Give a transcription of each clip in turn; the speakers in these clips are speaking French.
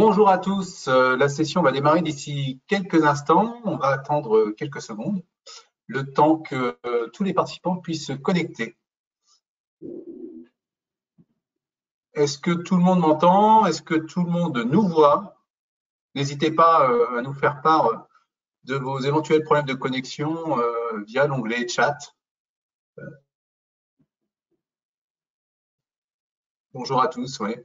Bonjour à tous, la session va démarrer d'ici quelques instants. On va attendre quelques secondes, le temps que tous les participants puissent se connecter. Est-ce que tout le monde m'entend? Est-ce que tout le monde nous voit? N'hésitez pas à nous faire part de vos éventuels problèmes de connexion via l'onglet chat. Bonjour à tous, oui.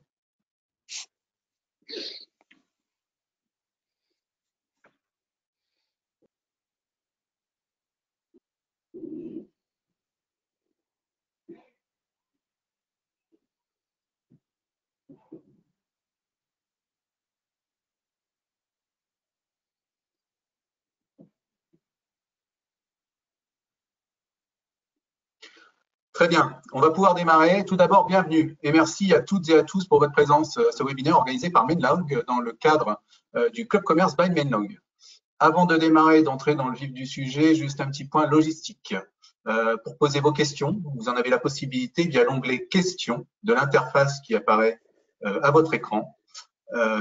Très bien, on va pouvoir démarrer. Tout d'abord, bienvenue et merci à toutes et à tous pour votre présence à ce webinaire organisé par Menlog dans le cadre du Club Commerce by Menlog. Avant de démarrer, d'entrer dans le vif du sujet, juste un petit point logistique. Pour poser vos questions, vous en avez la possibilité via l'onglet questions de l'interface qui apparaît à votre écran.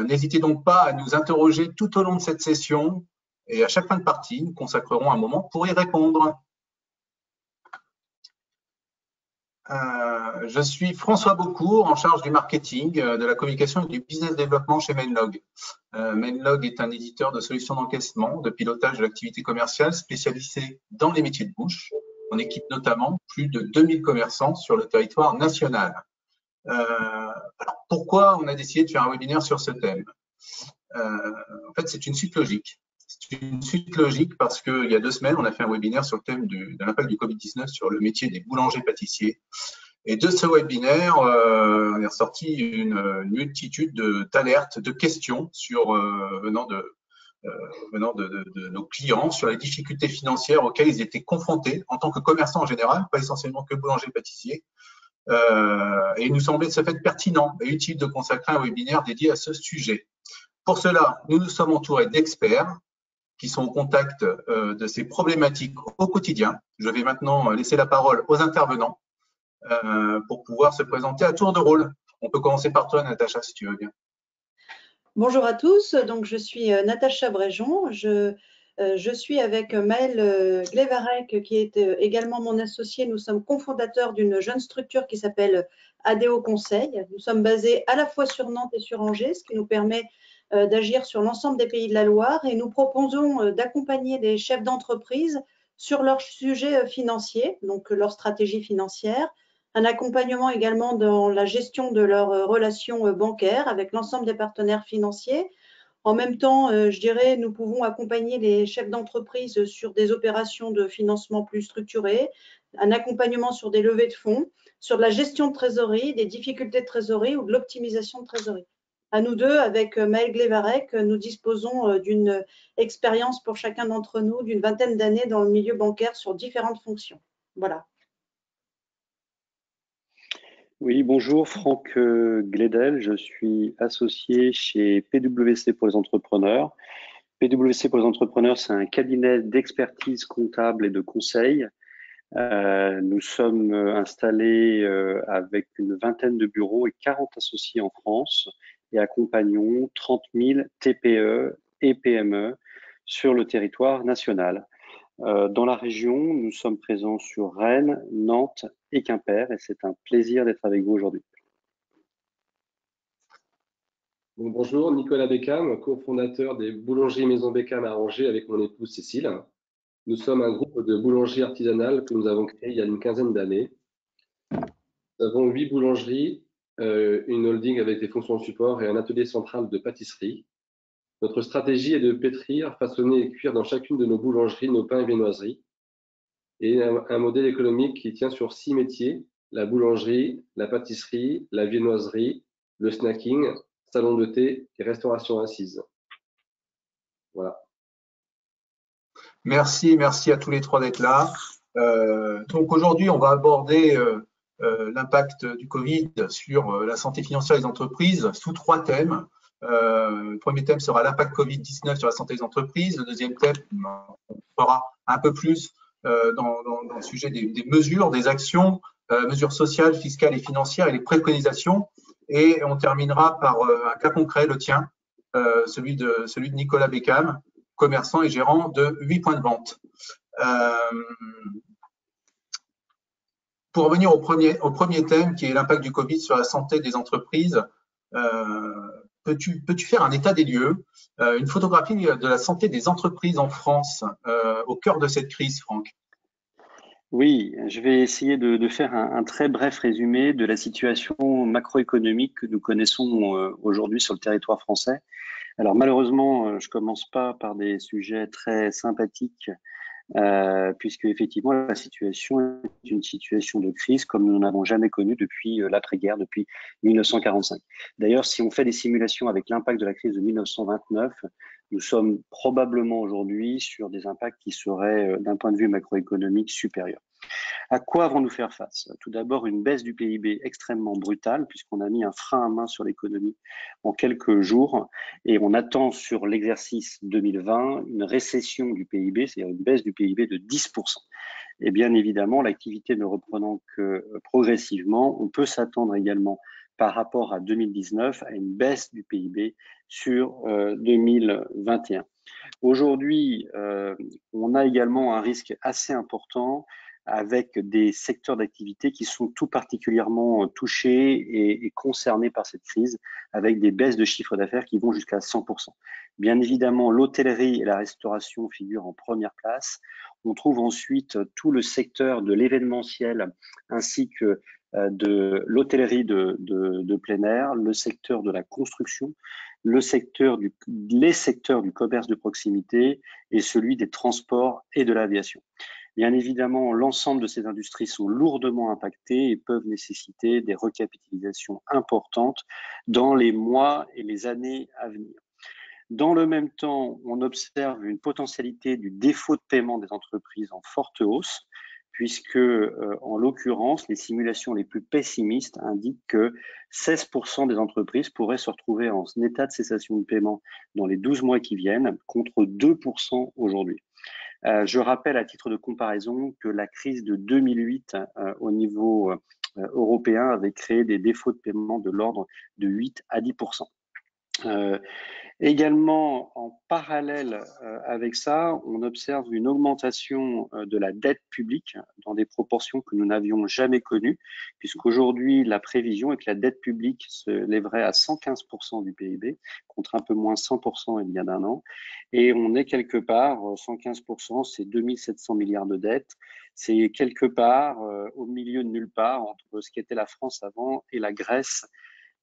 N'hésitez donc pas à nous interroger tout au long de cette session et à chaque fin de partie, nous consacrerons un moment pour y répondre. Je suis François Beaucourt, en charge du marketing, de la communication et du business développement chez Menlog. Menlog est un éditeur de solutions d'encaissement, de pilotage de l'activité commerciale spécialisé dans les métiers de bouche. On équipe notamment plus de 2000 commerçants sur le territoire national. Alors, pourquoi on a décidé de faire un webinaire sur ce thème? En fait, c'est une suite logique. C'est une suite logique parce qu'il y a 2 semaines, on a fait un webinaire sur le thème de l'impact du Covid-19 sur le métier des boulangers-pâtissiers. Et de ce webinaire, on est ressorti une multitude d'alertes, de questions venant de nos clients sur les difficultés financières auxquelles ils étaient confrontés en tant que commerçants en général, pas essentiellement que boulangers-pâtissiers. Et il nous semblait de ce fait pertinent et utile de consacrer un webinaire dédié à ce sujet. Pour cela, nous nous sommes entourés d'experts qui sont au contact de ces problématiques au quotidien. Je vais maintenant laisser la parole aux intervenants pour pouvoir se présenter à tour de rôle. On peut commencer par toi, Natacha, si tu veux bien. Bonjour à tous, donc je suis Natacha Bréjon. Je suis avec Maël Glevarec, qui est également mon associé. Nous sommes cofondateurs d'une jeune structure qui s'appelle ADO Conseil. Nous sommes basés à la fois sur Nantes et sur Angers, ce qui nous permet d'agir sur l'ensemble des pays de la Loire, et nous proposons d'accompagner des chefs d'entreprise sur leurs sujets financiers, donc leur stratégie financière, un accompagnement également dans la gestion de leurs relations bancaires avec l'ensemble des partenaires financiers. En même temps, je dirais, nous pouvons accompagner les chefs d'entreprise sur des opérations de financement plus structurées, un accompagnement sur des levées de fonds, sur de la gestion de trésorerie, des difficultés de trésorerie ou de l'optimisation de trésorerie. À nous deux, avec Maël Glevarec, nous disposons d'une expérience pour chacun d'entre nous d'une 20aine d'années dans le milieu bancaire sur différentes fonctions. Voilà. Oui, bonjour, Franck Gledel, je suis associé chez PwC pour les entrepreneurs. PwC pour les entrepreneurs, c'est un cabinet d'expertise comptable et de conseil. Nous sommes installés avec une 20aine de bureaux et 40 associés en France et accompagnons 30 000 TPE et PME sur le territoire national. Dans la région, nous sommes présents sur Rennes, Nantes et Quimper, et c'est un plaisir d'être avec vous aujourd'hui. Bonjour, Nicolas Beckham, cofondateur des boulangeries Maison Beckham à Angers avec mon épouse Cécile. Nous sommes un groupe de boulangeries artisanales que nous avons créé il y a une quinzaine d'années. Nous avons 8 boulangeries, une holding avec des fonctions de support et un atelier central de pâtisserie. Notre stratégie est de pétrir, façonner et cuire dans chacune de nos boulangeries nos pains et viennoiseries. Et un modèle économique qui tient sur 6 métiers, la boulangerie, la pâtisserie, la viennoiserie, le snacking, salon de thé et restauration assise. Voilà. Merci à tous les trois d'être là. Donc aujourd'hui, on va aborder l'impact du Covid sur la santé financière des entreprises sous 3 thèmes. Le premier thème sera l'impact Covid-19 sur la santé des entreprises. Le deuxième thème, on fera un peu plus dans le sujet des mesures, des actions, mesures sociales, fiscales et financières et les préconisations. Et on terminera par un cas concret, le tien, celui de Nicolas Beckham, commerçant et gérant de 8 points de vente. Pour revenir au premier thème, qui est l'impact du Covid sur la santé des entreprises, peux-tu faire un état des lieux, une photographie de la santé des entreprises en France au cœur de cette crise, Franck? Oui, je vais essayer de faire un très bref résumé de la situation macroéconomique que nous connaissons aujourd'hui sur le territoire français. Alors malheureusement, je commence pas par des sujets très sympathiques, puisque effectivement la situation est une situation de crise comme nous n'en avons jamais connu depuis l'après-guerre, depuis 1945. D'ailleurs, si on fait des simulations avec l'impact de la crise de 1929, nous sommes probablement aujourd'hui sur des impacts qui seraient, d'un point de vue macroéconomique, supérieurs. À quoi avons-nous faire face? Tout d'abord, une baisse du PIB extrêmement brutale, puisqu'on a mis un frein à main sur l'économie en quelques jours, et on attend sur l'exercice 2020 une récession du PIB, c'est-à-dire une baisse du PIB de 10%. Et bien évidemment, l'activité ne reprenant que progressivement, on peut s'attendre également par rapport à 2019 à une baisse du PIB sur 2021. Aujourd'hui, on a également un risque assez important avec des secteurs d'activité qui sont tout particulièrement touchés et concernés par cette crise, avec des baisses de chiffre d'affaires qui vont jusqu'à 100%. Bien évidemment, l'hôtellerie et la restauration figurent en première place. On trouve ensuite tout le secteur de l'événementiel ainsi que de l'hôtellerie de plein air, le secteur de la construction, les secteurs du commerce de proximité et celui des transports et de l'aviation. Bien évidemment, l'ensemble de ces industries sont lourdement impactées et peuvent nécessiter des recapitalisations importantes dans les mois et les années à venir. Dans le même temps, on observe une potentialité du défaut de paiement des entreprises en forte hausse, puisque, en l'occurrence, les simulations les plus pessimistes indiquent que 16% des entreprises pourraient se retrouver en état de cessation de paiement dans les 12 mois qui viennent, contre 2% aujourd'hui. Je rappelle à titre de comparaison que la crise de 2008 au niveau européen avait créé des défauts de paiement de l'ordre de 8 à 10%. Également, en parallèle avec ça, on observe une augmentation de la dette publique dans des proportions que nous n'avions jamais connues, puisqu'aujourd'hui, la prévision est que la dette publique se lèverait à 115% du PIB, contre un peu moins 100% il y a d'un an. Et on est quelque part, 115%, c'est 2700 milliards de dettes. C'est quelque part au milieu de nulle part entre ce qu'était la France avant et la Grèce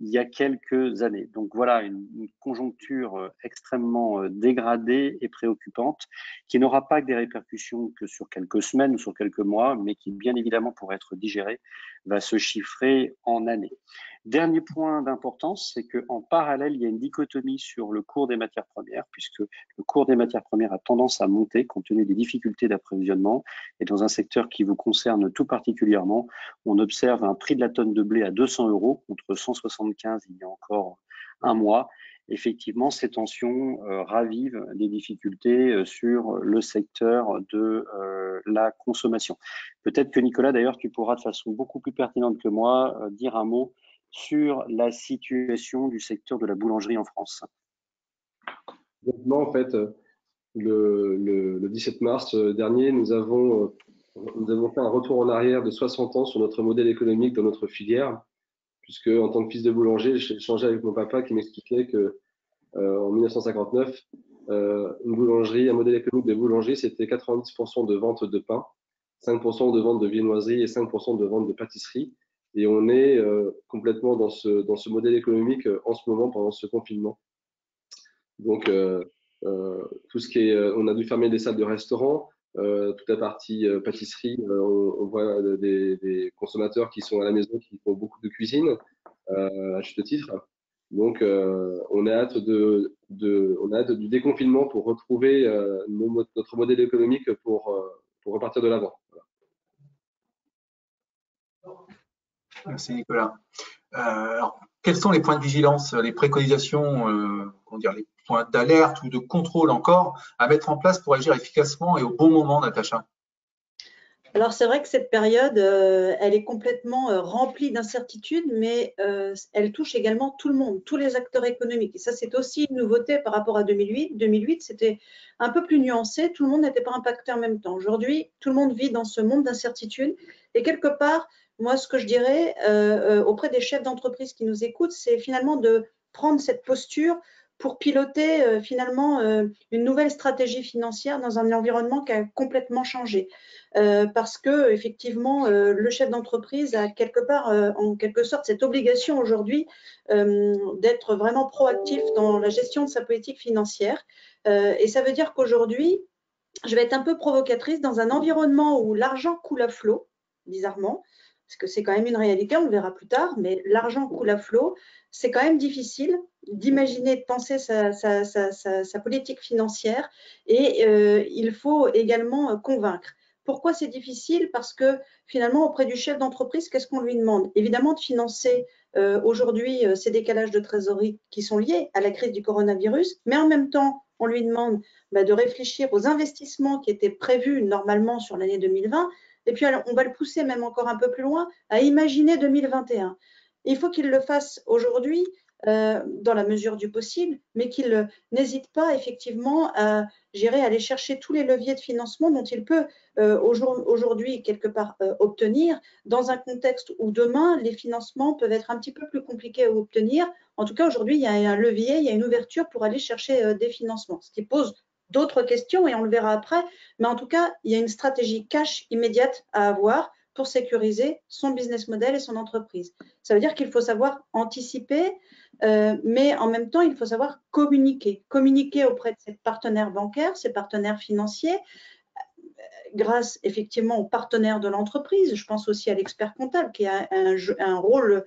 il y a quelques années. Donc voilà, une conjoncture extrêmement dégradée et préoccupante qui n'aura pas que des répercussions que sur quelques semaines ou sur quelques mois, mais qui bien évidemment, pour être digérée, va se chiffrer en années. Dernier point d'importance, c'est qu'en parallèle, il y a une dichotomie sur le cours des matières premières, puisque le cours des matières premières a tendance à monter compte tenu des difficultés d'approvisionnement. Et dans un secteur qui vous concerne tout particulièrement, on observe un prix de la tonne de blé à 200 € contre 175 il y a encore un mois. Effectivement, ces tensions ravivent des difficultés sur le secteur de la consommation. Peut-être que Nicolas, d'ailleurs, tu pourras de façon beaucoup plus pertinente que moi dire un mot sur la situation du secteur de la boulangerie en France. En fait, le 17 mars dernier, nous avons fait un retour en arrière de 60 ans sur notre modèle économique dans notre filière, puisque en tant que fils de boulanger, j'ai échangé avec mon papa qui m'expliquait que en 1959, une boulangerie, un modèle économique de boulangerie, c'était 90% de vente de pain, 5% de vente de viennoiserie et 5% de vente de pâtisserie. Et on est complètement dans ce modèle économique en ce moment pendant ce confinement. Donc, tout ce qui est, on a dû fermer des salles de restaurant, toute la partie pâtisserie, on voit des consommateurs qui sont à la maison, qui font beaucoup de cuisine, à juste titre. Donc, on a hâte du déconfinement pour retrouver notre modèle économique pour repartir de l'avant. Voilà. Merci Nicolas. Alors, quels sont les points de vigilance, les préconisations, les points d'alerte ou de contrôle encore à mettre en place pour agir efficacement et au bon moment, Natacha? Alors, c'est vrai que cette période, elle est complètement remplie d'incertitudes, mais elle touche également tout le monde, tous les acteurs économiques. Et ça, c'est aussi une nouveauté par rapport à 2008. 2008, c'était un peu plus nuancé, tout le monde n'était pas impacté en même temps. Aujourd'hui, tout le monde vit dans ce monde d'incertitudes. Et quelque part, moi, ce que je dirais auprès des chefs d'entreprise qui nous écoutent, c'est finalement de prendre cette posture pour piloter finalement une nouvelle stratégie financière dans un environnement qui a complètement changé. Parce que effectivement, le chef d'entreprise a quelque part, en quelque sorte, cette obligation aujourd'hui d'être vraiment proactif dans la gestion de sa politique financière. Et ça veut dire qu'aujourd'hui, je vais être un peu provocatrice dans un environnement où l'argent coule à flot, bizarrement, parce que c'est quand même une réalité, on le verra plus tard, mais l'argent coule à flot, c'est quand même difficile d'imaginer, de penser sa politique financière et il faut également convaincre. Pourquoi c'est difficile? Parce que finalement, auprès du chef d'entreprise, qu'est-ce qu'on lui demande? Évidemment, de financer aujourd'hui ces décalages de trésorerie qui sont liés à la crise du coronavirus, mais en même temps, on lui demande de réfléchir aux investissements qui étaient prévus normalement sur l'année 2020. Et puis, on va le pousser même encore un peu plus loin à imaginer 2021. Il faut qu'il le fasse aujourd'hui dans la mesure du possible, mais qu'il n'hésite pas effectivement à aller chercher tous les leviers de financement dont il peut aujourd'hui quelque part obtenir dans un contexte où demain les financements peuvent être un petit peu plus compliqués à obtenir. En tout cas, aujourd'hui, il y a un levier, il y a une ouverture pour aller chercher des financements, ce qui pose d'autres questions et on le verra après. Mais en tout cas, il y a une stratégie cash immédiate à avoir pour sécuriser son business model et son entreprise. Ça veut dire qu'il faut savoir anticiper, mais en même temps, il faut savoir communiquer. Communiquer auprès de ses partenaires bancaires, ses partenaires financiers, grâce effectivement aux partenaires de l'entreprise. Je pense aussi à l'expert comptable qui a un rôle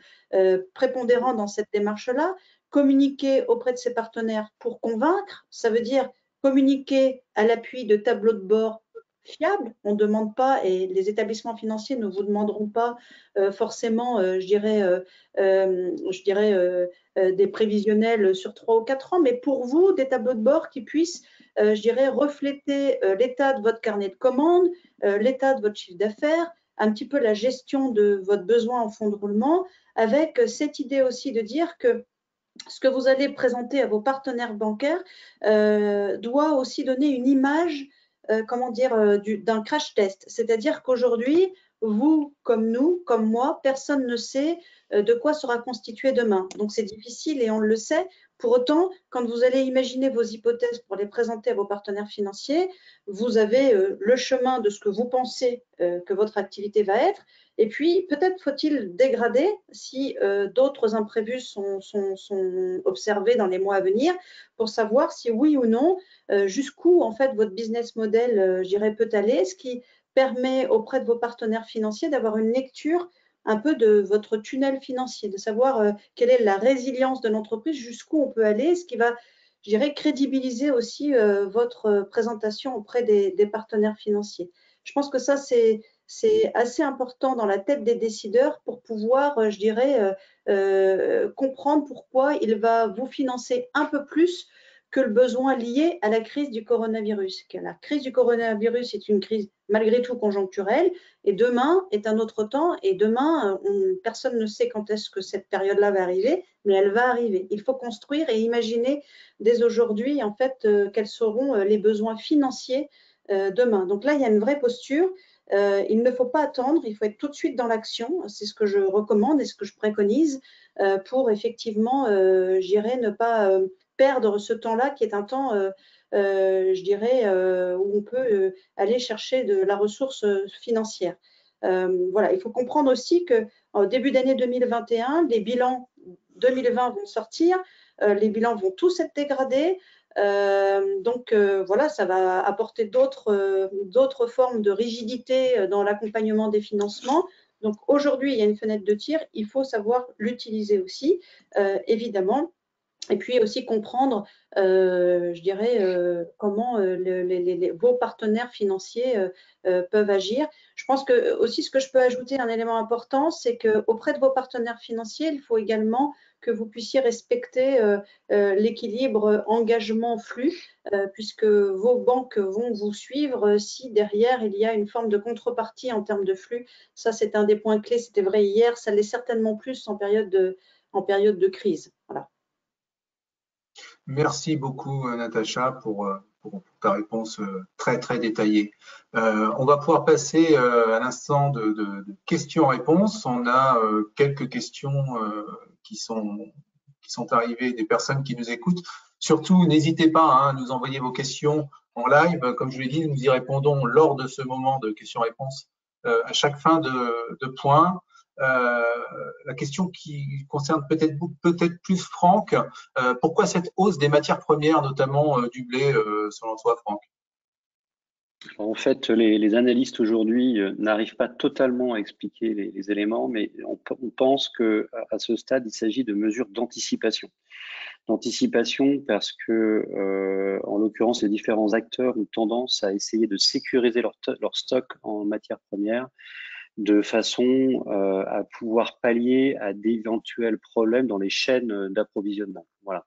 prépondérant dans cette démarche-là. Communiquer auprès de ses partenaires pour convaincre, ça veut dire communiquer à l'appui de tableaux de bord fiables. On ne demande pas, et les établissements financiers ne vous demanderont pas forcément, des prévisionnels sur 3 ou 4 ans, mais pour vous, des tableaux de bord qui puissent refléter l'état de votre carnet de commandes, l'état de votre chiffre d'affaires, un petit peu la gestion de votre besoin en fonds de roulement, avec cette idée aussi de dire que ce que vous allez présenter à vos partenaires bancaires doit aussi donner une image, d'un crash test. C'est-à-dire qu'aujourd'hui, vous, comme nous, comme moi, personne ne sait de quoi sera constitué demain. Donc, c'est difficile et on le sait. Pour autant, quand vous allez imaginer vos hypothèses pour les présenter à vos partenaires financiers, vous avez le chemin de ce que vous pensez que votre activité va être. Et puis, peut-être faut-il dégrader si d'autres imprévus sont observés dans les mois à venir pour savoir si oui ou non, jusqu'où en fait votre business model, peut aller, ce qui permet auprès de vos partenaires financiers d'avoir une lecture un peu de votre tunnel financier, de savoir quelle est la résilience de l'entreprise, jusqu'où on peut aller, ce qui va, crédibiliser aussi votre présentation auprès des partenaires financiers. Je pense que ça, c'est assez important dans la tête des décideurs pour pouvoir, comprendre pourquoi il va vous financer un peu plus que le besoin lié à la crise du coronavirus. La crise du coronavirus est une crise malgré tout conjoncturelle et demain est un autre temps et demain, personne ne sait quand est-ce que cette période-là va arriver, mais elle va arriver. Il faut construire et imaginer dès aujourd'hui en fait quels seront les besoins financiers demain. Donc là, il y a une vraie posture. Il ne faut pas attendre, il faut être tout de suite dans l'action. C'est ce que je recommande et ce que je préconise pour effectivement, ne pas perdre ce temps-là qui est un temps, où on peut aller chercher de la ressource financière. Voilà, il faut comprendre aussi qu'au début d'année 2021, les bilans 2020 vont sortir, les bilans vont tous être dégradés. Voilà, ça va apporter d'autres formes de rigidité dans l'accompagnement des financements. Donc aujourd'hui, il y a une fenêtre de tir, il faut savoir l'utiliser aussi, évidemment. Et puis aussi comprendre, je dirais, comment vos partenaires financiers peuvent agir. Je pense que aussi ce que je peux ajouter, un élément important, c'est qu'auprès de vos partenaires financiers, il faut également que vous puissiez respecter l'équilibre engagement-flux, puisque vos banques vont vous suivre si derrière il y a une forme de contrepartie en termes de flux. Ça, c'est un des points clés. C'était vrai hier, ça l'est certainement plus en période de crise. Voilà. Merci beaucoup, Natacha, pour ta réponse très, très détaillée. On va pouvoir passer à l'instant de questions-réponses. On a quelques questions qui sont arrivées des personnes qui nous écoutent. Surtout, n'hésitez pas à nous envoyer vos questions en live. Comme je l'ai dit, nous y répondons lors de ce moment de questions-réponses à chaque fin de point. La question qui concerne peut-être plus Franck, pourquoi cette hausse des matières premières, notamment du blé, selon toi, Franck? En fait, les analystes aujourd'hui n'arrivent pas totalement à expliquer les éléments, mais on pense que à ce stade, il s'agit de mesures d'anticipation. D'anticipation parce que, en l'occurrence, les différents acteurs ont tendance à essayer de sécuriser leur stock en matières premières de façon à pouvoir pallier à d'éventuels problèmes dans les chaînes d'approvisionnement. Voilà.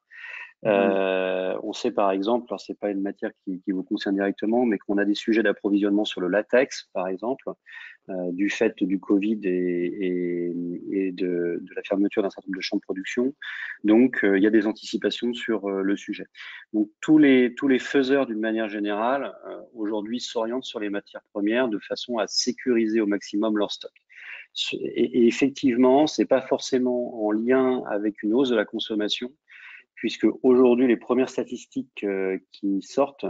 On sait par exemple, alors c'est pas une matière qui vous concerne directement, mais qu'on a des sujets d'approvisionnement sur le latex, par exemple, du fait du Covid et de la fermeture d'un certain nombre de champs de production. Donc, il y a des anticipations sur le sujet. Donc, tous les faiseurs, d'une manière générale, aujourd'hui s'orientent sur les matières premières de façon à sécuriser au maximum leur stock. Et effectivement, c'est pas forcément en lien avec une hausse de la consommation, puisque aujourd'hui, les premières statistiques qui sortent,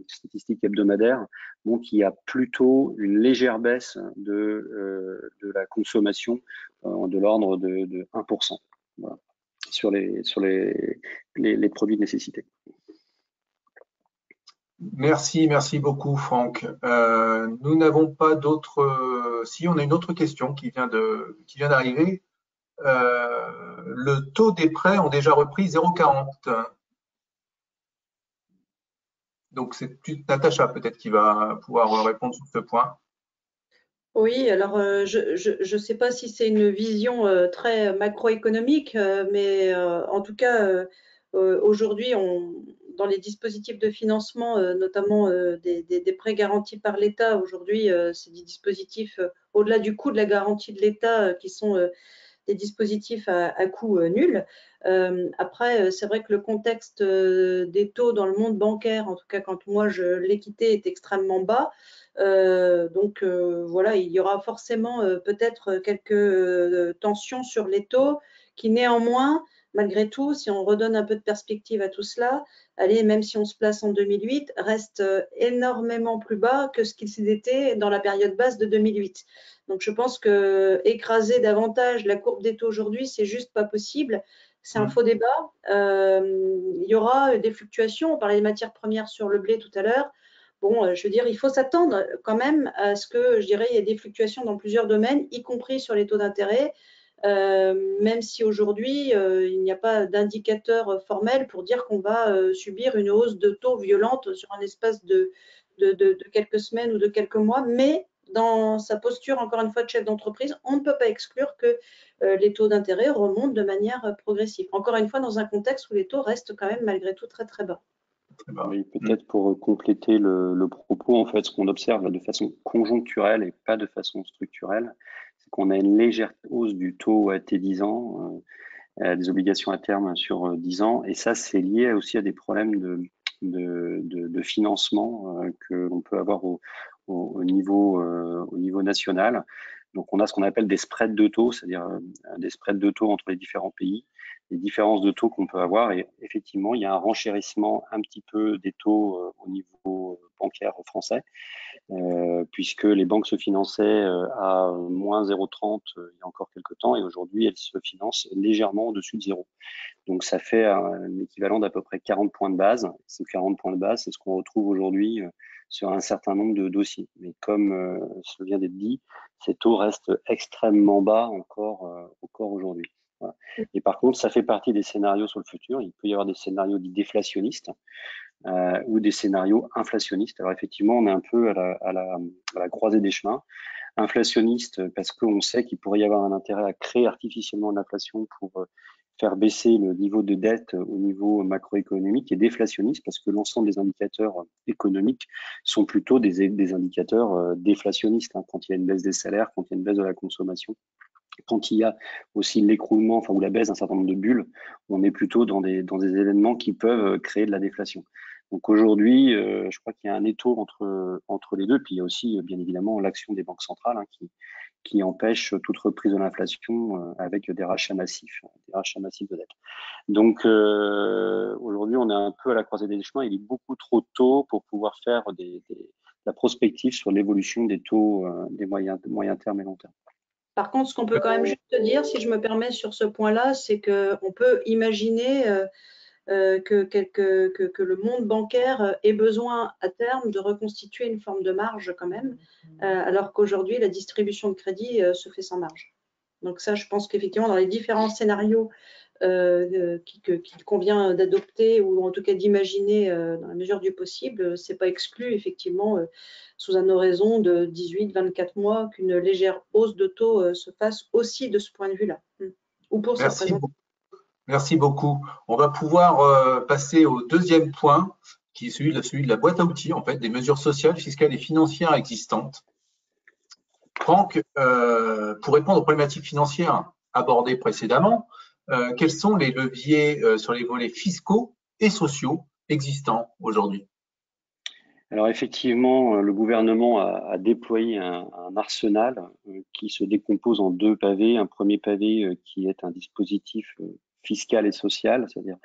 statistiques hebdomadaires, montrent qu'il y a plutôt une légère baisse de la consommation de l'ordre de 1%, voilà, sur les produits de nécessité. Merci beaucoup, Franck. Nous n'avons pas d'autres. Si, on a une autre question qui vient d'arriver. Le taux des prêts ont déjà repris 0,40. Donc, c'est Natacha peut-être qui va pouvoir répondre sur ce point. Oui, alors je ne sais pas si c'est une vision très macroéconomique, mais en tout cas, aujourd'hui, dans les dispositifs de financement, notamment des prêts garantis par l'État, aujourd'hui, c'est des dispositifs, au-delà du coût de la garantie de l'État, qui sont des dispositifs à coût nul. Après, c'est vrai que le contexte des taux dans le monde bancaire, en tout cas quand moi je l'ai quitté, est extrêmement bas. Donc voilà, il y aura forcément peut-être quelques tensions sur les taux qui néanmoins, malgré tout, si on redonne un peu de perspective à tout cela, allez, même si on se place en 2008, reste énormément plus bas que ce qu'ils étaient dans la période basse de 2008. Donc je pense que écraser davantage la courbe des taux aujourd'hui, c'est juste pas possible. C'est un faux débat. Il y aura des fluctuations. On parlait des matières premières sur le blé tout à l'heure. Bon, je veux dire, il faut s'attendre quand même à ce que, je dirais, il y ait des fluctuations dans plusieurs domaines, y compris sur les taux d'intérêt, même si aujourd'hui, il n'y a pas d'indicateur formel pour dire qu'on va subir une hausse de taux violente sur un espace de quelques semaines ou de quelques mois. Mais dans sa posture, encore une fois, de chef d'entreprise, on ne peut pas exclure que les taux d'intérêt remontent de manière progressive. Encore une fois, dans un contexte où les taux restent quand même malgré tout très, très bas. Oui, peut-être pour compléter le propos, en fait, ce qu'on observe de façon conjoncturelle et pas de façon structurelle, c'est qu'on a une légère hausse du taux à T10 ans, des obligations à terme sur 10 ans, et ça, c'est lié aussi à des problèmes de financement que l'on peut avoir au niveau national. Donc, on a ce qu'on appelle des spreads de taux, c'est-à-dire des spreads de taux entre les différents pays, les différences de taux qu'on peut avoir. Et effectivement, il y a un renchérissement un petit peu des taux au niveau bancaire français, puisque les banques se finançaient à moins 0,30 il y a encore quelques temps, et aujourd'hui, elles se financent légèrement au-dessus de 0. Donc, ça fait un équivalent d'à peu près 40 points de base. Ces 40 points de base, c'est ce qu'on retrouve aujourd'hui sur un certain nombre de dossiers. Mais comme ce vient d'être dit, ces taux restent extrêmement bas encore aujourd'hui. Voilà. Et par contre, ça fait partie des scénarios sur le futur. Il peut y avoir des scénarios dits déflationnistes ou des scénarios inflationnistes. Alors effectivement, on est un peu à la croisée des chemins. Inflationniste parce qu'on sait qu'il pourrait y avoir un intérêt à créer artificiellement l'inflation pour faire baisser le niveau de dette au niveau macroéconomique, et déflationniste parce que l'ensemble des indicateurs économiques sont plutôt des indicateurs déflationnistes, hein, quand il y a une baisse des salaires, quand il y a une baisse de la consommation, quand il y a aussi l'écroulement, enfin, ou la baisse d'un certain nombre de bulles, on est plutôt dans des événements qui peuvent créer de la déflation. Donc aujourd'hui, je crois qu'il y a un étau entre les deux. Puis il y a aussi, bien évidemment, l'action des banques centrales, hein, qui empêche toute reprise de l'inflation avec des rachats massifs de dette. Donc aujourd'hui, on est un peu à la croisée des chemins. Il est beaucoup trop tôt pour pouvoir faire la prospective sur l'évolution des taux des moyen terme et long terme. Par contre, ce qu'on peut quand même juste dire, si je me permets sur ce point-là, c'est qu'on peut imaginer que le monde bancaire ait besoin à terme de reconstituer une forme de marge quand même, alors qu'aujourd'hui, la distribution de crédit se fait sans marge. Donc ça, je pense qu'effectivement, dans les différents scénarios qu'il convient d'adopter ou en tout cas d'imaginer dans la mesure du possible, c'est pas exclu effectivement sous un horizon de 18-24 mois qu'une légère hausse de taux se fasse aussi de ce point de vue-là. Ou pour ça. Merci beaucoup. On va pouvoir passer au deuxième point, qui est celui de la boîte à outils, en fait, des mesures sociales, fiscales et financières existantes. Franck, pour répondre aux problématiques financières abordées précédemment, quels sont les leviers sur les volets fiscaux et sociaux existants aujourd'hui? Alors effectivement, le gouvernement a déployé un arsenal qui se décompose en deux pavés. Un premier pavé qui est un dispositif fiscal et social, c'est-à-dire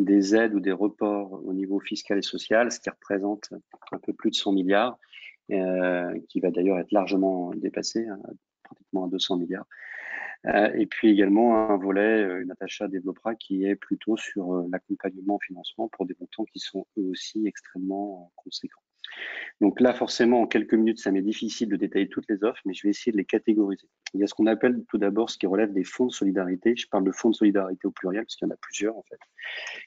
des aides ou des reports au niveau fiscal et social, ce qui représente un peu plus de 100 milliards, qui va d'ailleurs être largement dépassé, hein, pratiquement à 200 milliards. Et puis également un volet, Natacha développera, qui est plutôt sur l'accompagnement au financement pour des montants qui sont eux aussi extrêmement conséquents. Donc là, forcément, en quelques minutes, ça m'est difficile de détailler toutes les offres, mais je vais essayer de les catégoriser. Il y a ce qu'on appelle tout d'abord ce qui relève des fonds de solidarité. Je parle de fonds de solidarité au pluriel, parce qu'il y en a plusieurs en fait,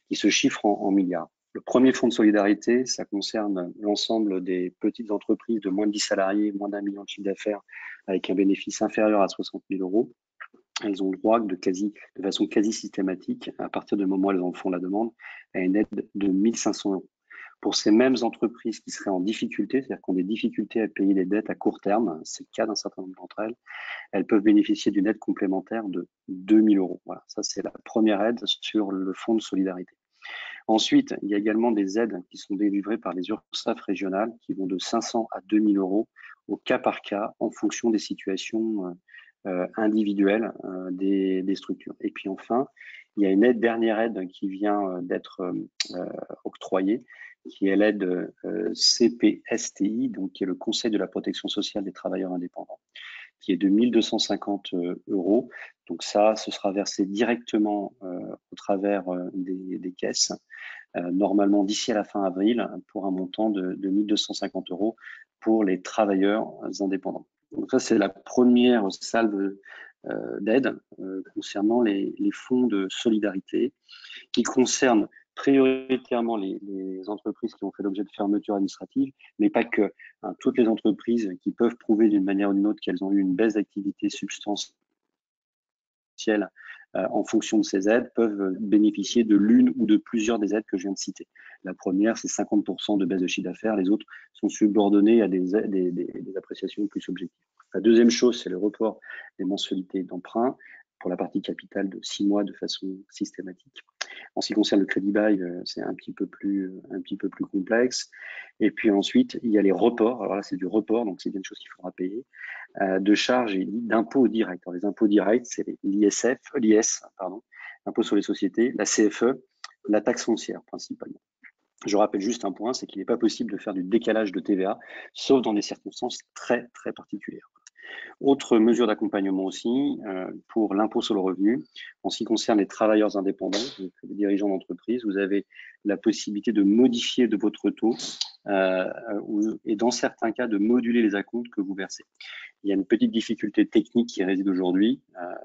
qui se chiffrent en milliards. Le premier fonds de solidarité, ça concerne l'ensemble des petites entreprises de moins de 10 salariés, moins d'1 million de chiffre d'affaires, avec un bénéfice inférieur à 60 000 euros. Elles ont le droit de façon quasi systématique, à partir du moment où elles en font la demande, à une aide de 1 500 euros. Pour ces mêmes entreprises qui seraient en difficulté, c'est-à-dire qui ont des difficultés à payer les dettes à court terme, c'est le cas d'un certain nombre d'entre elles, elles peuvent bénéficier d'une aide complémentaire de 2 000 euros. Voilà, ça c'est la première aide sur le fonds de solidarité. Ensuite, il y a également des aides qui sont délivrées par les URSSAF régionales qui vont de 500 à 2 000 euros au cas par cas en fonction des situations individuelles des structures. Et puis enfin, il y a une dernière aide qui vient d'être octroyée, qui est l'aide CPSTI, donc qui est le Conseil de la protection sociale des travailleurs indépendants, qui est de 1 250 euros. Donc ça, ce sera versé directement au travers des caisses, normalement d'ici à la fin avril, pour un montant de 1 250 euros pour les travailleurs indépendants. Donc ça, c'est la première salve d'aide concernant les fonds de solidarité, qui concernent prioritairement les entreprises qui ont fait l'objet de fermeture administrative, mais pas que. Hein, toutes les entreprises qui peuvent prouver d'une manière ou d'une autre qu'elles ont eu une baisse d'activité substantielle en fonction de ces aides peuvent bénéficier de l'une ou de plusieurs des aides que je viens de citer. La première, c'est 50% de baisse de chiffre d'affaires. Les autres sont subordonnés à des appréciations plus objectives. La deuxième chose, c'est le report des mensualités d'emprunt pour la partie capitale de 6 mois de façon systématique. En ce qui concerne le crédit bail, c'est un petit peu plus complexe. Et puis ensuite, il y a les reports. Alors là, c'est du report, donc c'est bien une chose qu'il faudra payer, de charges et d'impôts directs. Alors, les impôts directs, c'est l'IS, l'impôt sur les sociétés, la CFE, la taxe foncière principalement. Je rappelle juste un point, c'est qu'il n'est pas possible de faire du décalage de TVA, sauf dans des circonstances très, très particulières. Autre mesure d'accompagnement aussi pour l'impôt sur le revenu. En ce qui concerne les travailleurs indépendants, donc les dirigeants d'entreprise, vous avez la possibilité de modifier de votre taux et dans certains cas de moduler les acomptes que vous versez. Il y a une petite difficulté technique qui réside aujourd'hui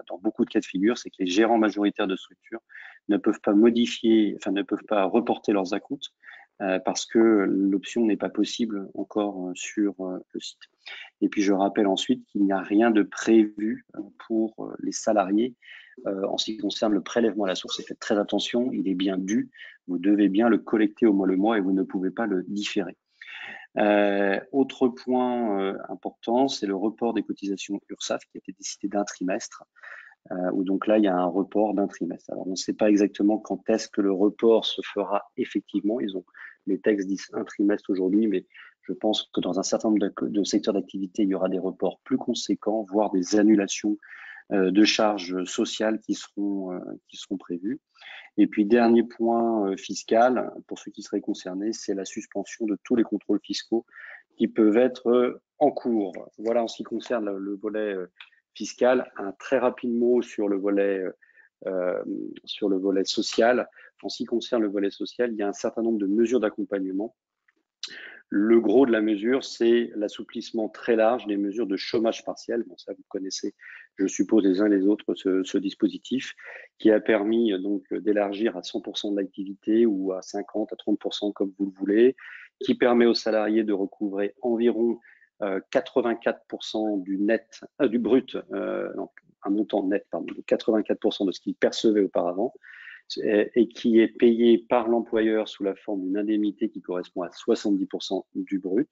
dans beaucoup de cas de figure, c'est que les gérants majoritaires de structures ne peuvent pas modifier, enfin ne peuvent pas reporter leurs acomptes parce que l'option n'est pas possible encore sur le site. Et puis je rappelle ensuite qu'il n'y a rien de prévu pour les salariés en ce qui concerne le prélèvement à la source. Et faites très attention, il est bien dû, vous devez bien le collecter au moins le mois et vous ne pouvez pas le différer. Autre point important, c'est le report des cotisations URSSAF qui a été décidé d'un trimestre, où donc là, il y a un report d'un trimestre. Alors, on ne sait pas exactement quand est-ce que le report se fera effectivement. Les textes disent un trimestre aujourd'hui, mais je pense que dans un certain nombre de secteurs d'activité, il y aura des reports plus conséquents, voire des annulations de charges sociales qui seront prévues. Et puis, dernier point fiscal, pour ceux qui seraient concernés, c'est la suspension de tous les contrôles fiscaux qui peuvent être en cours. Voilà en ce qui concerne le volet fiscal. Un très rapide mot sur le volet social. En ce qui concerne le volet social, il y a un certain nombre de mesures d'accompagnement. Le gros de la mesure, c'est l'assouplissement très large des mesures de chômage partiel. Bon, ça, vous connaissez, je suppose, les uns les autres ce dispositif qui a permis donc d'élargir à 100% de l'activité ou à 50, à 30% comme vous le voulez, qui permet aux salariés de recouvrer environ 84% du brut, donc un montant net, pardon, de 84% de ce qu'ils percevaient auparavant, et qui est payé par l'employeur sous la forme d'une indemnité qui correspond à 70% du brut,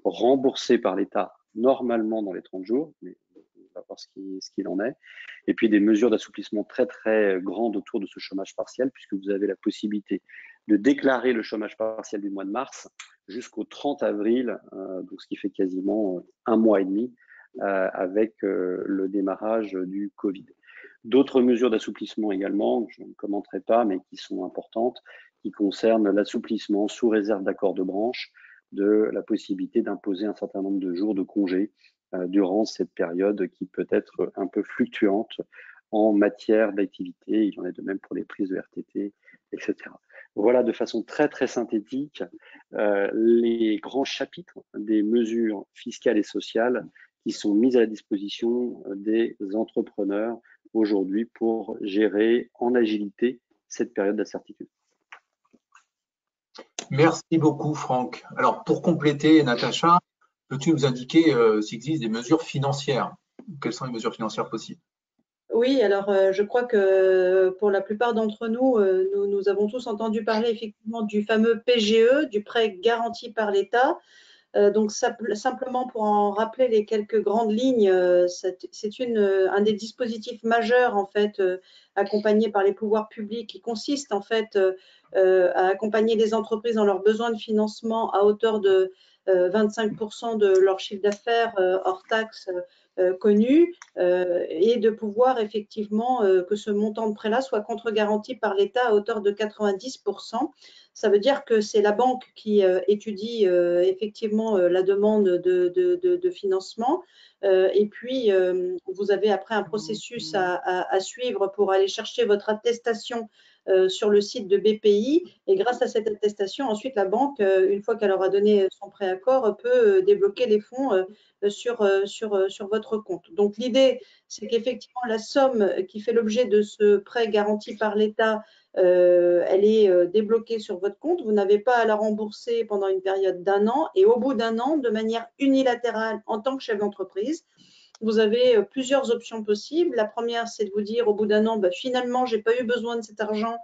remboursé par l'État normalement dans les 30 jours, mais on va voir ce qu'il en est. Et puis des mesures d'assouplissement très très grandes autour de ce chômage partiel, puisque vous avez la possibilité de déclarer le chômage partiel du mois de mars jusqu'au 30 avril, donc ce qui fait quasiment un mois et demi avec le démarrage du Covid. D'autres mesures d'assouplissement également, je ne commenterai pas, mais qui sont importantes, qui concernent l'assouplissement sous réserve d'accord de branche de la possibilité d'imposer un certain nombre de jours de congé durant cette période qui peut être un peu fluctuante en matière d'activité. Il en est de même pour les prises de RTT, etc. Voilà de façon très très synthétique les grands chapitres des mesures fiscales et sociales qui sont mises à la disposition des entrepreneurs aujourd'hui pour gérer en agilité cette période d'incertitude. Merci beaucoup, Franck. Alors, pour compléter, Natacha, peux-tu nous indiquer s'il existe des mesures financières? Quelles sont les mesures financières possibles? Oui, alors je crois que pour la plupart d'entre nous, nous avons tous entendu parler effectivement du fameux PGE, du prêt garanti par l'État. Donc, simplement pour en rappeler les quelques grandes lignes, c'est un des dispositifs majeurs en fait accompagnés par les pouvoirs publics qui consiste en fait à accompagner les entreprises dans leurs besoins de financement à hauteur de 25% de leur chiffre d'affaires hors taxes connu et de pouvoir effectivement que ce montant de prêt-là soit contre-garanti par l'État à hauteur de 90%. Ça veut dire que c'est la banque qui étudie effectivement la demande de financement et puis vous avez après un processus à suivre pour aller chercher votre attestation sur le site de BPI et grâce à cette attestation, ensuite la banque, une fois qu'elle aura donné son préaccord, peut débloquer les fonds sur votre compte. Donc l'idée, c'est qu'effectivement la somme qui fait l'objet de ce prêt garanti par l'État, elle est débloquée sur votre compte. Vous n'avez pas à la rembourser pendant une période d'1 an et au bout d'1 an, de manière unilatérale en tant que chef d'entreprise, vous avez plusieurs options possibles. La première, c'est de vous dire au bout d'1 an, finalement, je n'ai pas eu besoin de cet argent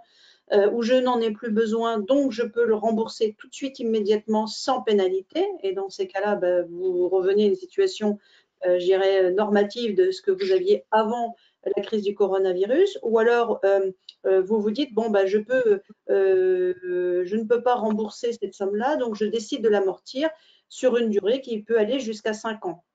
ou je n'en ai plus besoin, donc je peux le rembourser tout de suite, immédiatement, sans pénalité. Et dans ces cas-là, vous revenez à une situation, je dirais, normative de ce que vous aviez avant la crise du coronavirus. Ou alors, vous vous dites, bon, je ne peux pas rembourser cette somme-là, donc je décide de l'amortir sur une durée qui peut aller jusqu'à 5 ans.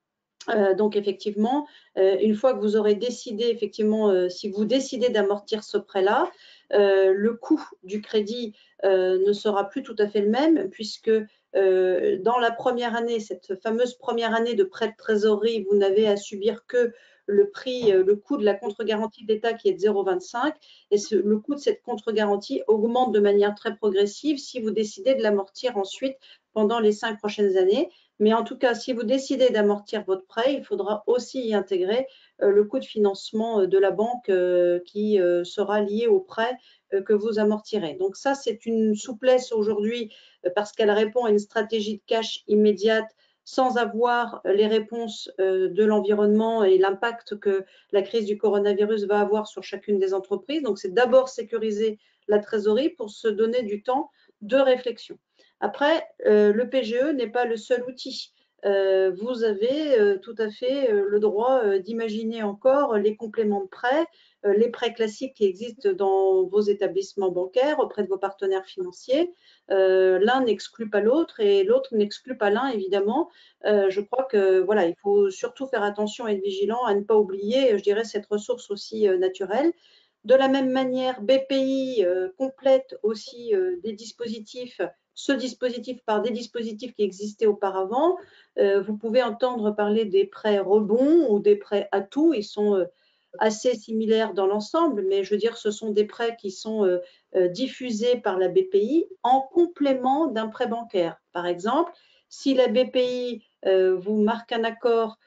Donc effectivement, une fois que vous aurez décidé, effectivement, si vous décidez d'amortir ce prêt-là, le coût du crédit ne sera plus tout à fait le même puisque dans la première année, cette fameuse première année de prêt de trésorerie, vous n'avez à subir que le coût de la contre-garantie d'État qui est de 0,25 et le coût de cette contre-garantie augmente de manière très progressive si vous décidez de l'amortir ensuite pendant les 5 prochaines années. Mais en tout cas, si vous décidez d'amortir votre prêt, il faudra aussi y intégrer le coût de financement de la banque qui sera lié au prêt que vous amortirez. Donc ça, c'est une souplesse aujourd'hui parce qu'elle répond à une stratégie de cash immédiate sans avoir les réponses de l'environnement et l'impact que la crise du coronavirus va avoir sur chacune des entreprises. Donc, c'est d'abord sécuriser la trésorerie pour se donner du temps de réflexion. Après, le PGE n'est pas le seul outil. Vous avez tout à fait le droit d'imaginer encore les compléments de prêts, les prêts classiques qui existent dans vos établissements bancaires auprès de vos partenaires financiers. L'un n'exclut pas l'autre et l'autre n'exclut pas l'un, évidemment. Je crois que voilà, il faut surtout faire attention et être vigilant à ne pas oublier, je dirais, cette ressource aussi naturelle. De la même manière, BPI complète aussi des dispositifs, ce dispositif par des dispositifs qui existaient auparavant. Vous pouvez entendre parler des prêts rebonds ou des prêts atouts. Ils sont assez similaires dans l'ensemble, mais je veux dire, ce sont des prêts qui sont diffusés par la BPI en complément d'un prêt bancaire. Par exemple, si la BPI vous marque un accord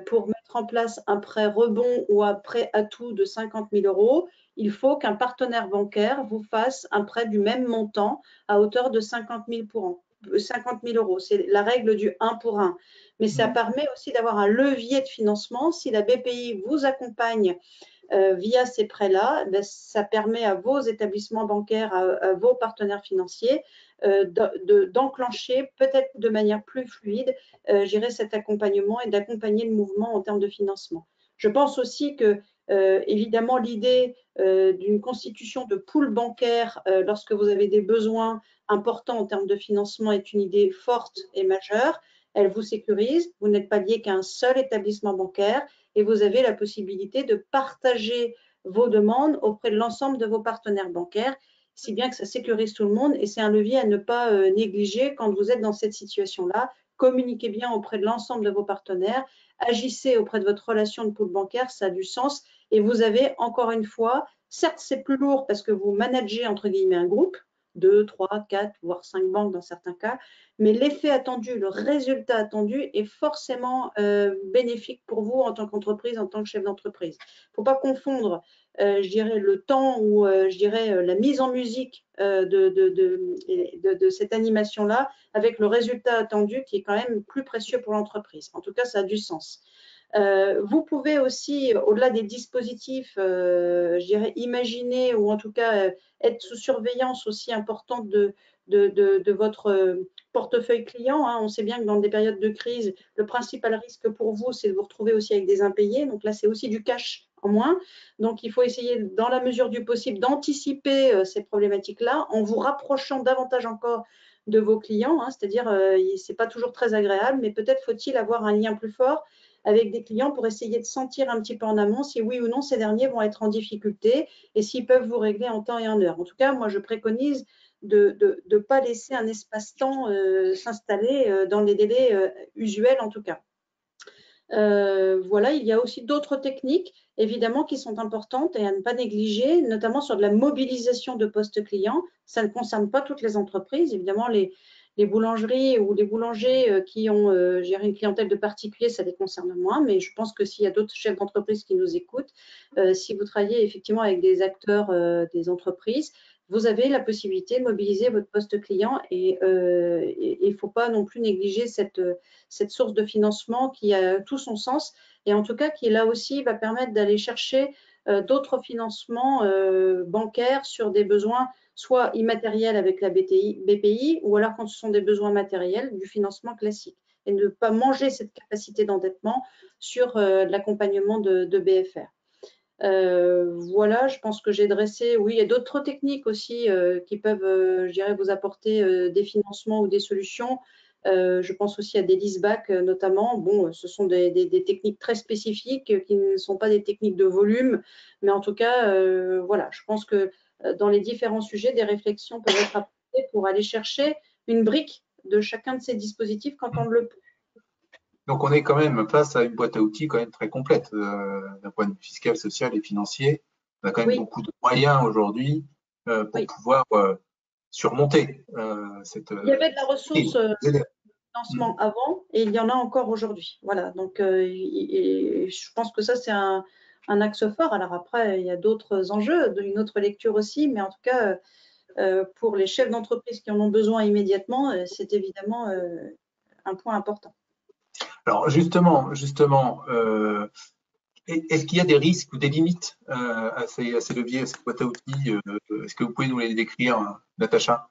pour mettre en place un prêt rebond ou un prêt atout de 50 000 €, il faut qu'un partenaire bancaire vous fasse un prêt du même montant à hauteur de 50 000 €. C'est la règle du 1 pour 1. Mais ça permet aussi d'avoir un levier de financement. Si la BPI vous accompagne via ces prêts-là, ça permet à vos établissements bancaires, à vos partenaires financiers d'enclencher peut-être de manière plus fluide, gérer cet accompagnement et d'accompagner le mouvement en termes de financement. Je pense aussi que, évidemment, l'idée d'une constitution de pool bancaire lorsque vous avez des besoins importants en termes de financement est une idée forte et majeure. Elle vous sécurise, vous n'êtes pas lié qu'à un seul établissement bancaire et vous avez la possibilité de partager vos demandes auprès de l'ensemble de vos partenaires bancaires, si bien que ça sécurise tout le monde et c'est un levier à ne pas négliger quand vous êtes dans cette situation-là. Communiquez bien auprès de l'ensemble de vos partenaires, agissez auprès de votre relation de pool bancaire, ça a du sens et vous avez encore une fois, certes c'est plus lourd parce que vous managez entre guillemets un groupe, 2, 3, 4, voire 5 banques dans certains cas, mais l'effet attendu, le résultat attendu est forcément bénéfique pour vous en tant qu'entreprise, en tant que chef d'entreprise. Il ne faut pas confondre, je dirais, le temps ou je dirais la mise en musique de cette animation-là avec le résultat attendu qui est quand même plus précieux pour l'entreprise. En tout cas, ça a du sens. Vous pouvez aussi, au-delà des dispositifs, je dirais, imaginer ou en tout cas être sous surveillance aussi importante de votre portefeuille client. Hein. On sait bien que dans des périodes de crise, le principal risque pour vous, c'est de vous retrouver aussi avec des impayés. Donc là, c'est aussi du cash en moins. Donc, il faut essayer, dans la mesure du possible, d'anticiper ces problématiques-là en vous rapprochant davantage encore de vos clients. Hein. C'est-à-dire, ce n'est pas toujours très agréable, mais peut-être faut-il avoir un lien plus fort avec des clients pour essayer de sentir un petit peu en amont si oui ou non ces derniers vont être en difficulté et s'ils peuvent vous régler en temps et en heure. En tout cas, moi, je préconise de ne pas laisser un espace-temps s'installer dans les délais usuels en tout cas. Voilà, il y a aussi d'autres techniques, évidemment, qui sont importantes et à ne pas négliger, notamment sur de la mobilisation de postes clients. Ça ne concerne pas toutes les entreprises. Évidemment, les boulangeries ou les boulangers qui ont géré une clientèle de particuliers, ça les concerne moins. Mais je pense que s'il y a d'autres chefs d'entreprise qui nous écoutent, si vous travaillez effectivement avec des acteurs des entreprises, vous avez la possibilité de mobiliser votre poste client et il ne faut pas non plus négliger cette source de financement qui a tout son sens et en tout cas qui là aussi va permettre d'aller chercher d'autres financements bancaires sur des besoins soit immatériels avec la BPI ou alors quand ce sont des besoins matériels du financement classique et ne pas manger cette capacité d'endettement sur l'accompagnement de BFR. Voilà, je pense que j'ai dressé, oui, il y a d'autres techniques aussi qui peuvent, je dirais, vous apporter des financements ou des solutions. Je pense aussi à des leasebacks notamment. Bon, ce sont des techniques très spécifiques qui ne sont pas des techniques de volume, mais en tout cas, voilà, je pense que dans les différents sujets, des réflexions peuvent être apportées pour aller chercher une brique de chacun de ces dispositifs quand on le peut. Donc, on est quand même face à une boîte à outils quand même très complète d'un point de vue fiscal, social et financier. On a quand même beaucoup de moyens aujourd'hui pour pouvoir surmonter cette. Il y avait de la ressource financement avant et il y en a encore aujourd'hui. Voilà, donc je pense que ça, c'est un axe fort. Alors après, il y a d'autres enjeux, une autre lecture aussi, mais en tout cas, pour les chefs d'entreprise qui en ont besoin immédiatement, c'est évidemment un point important. Alors justement, est-ce qu'il y a des risques ou des limites à ces leviers, à ces boîtes à outils? Est-ce que vous pouvez nous les décrire, Natacha?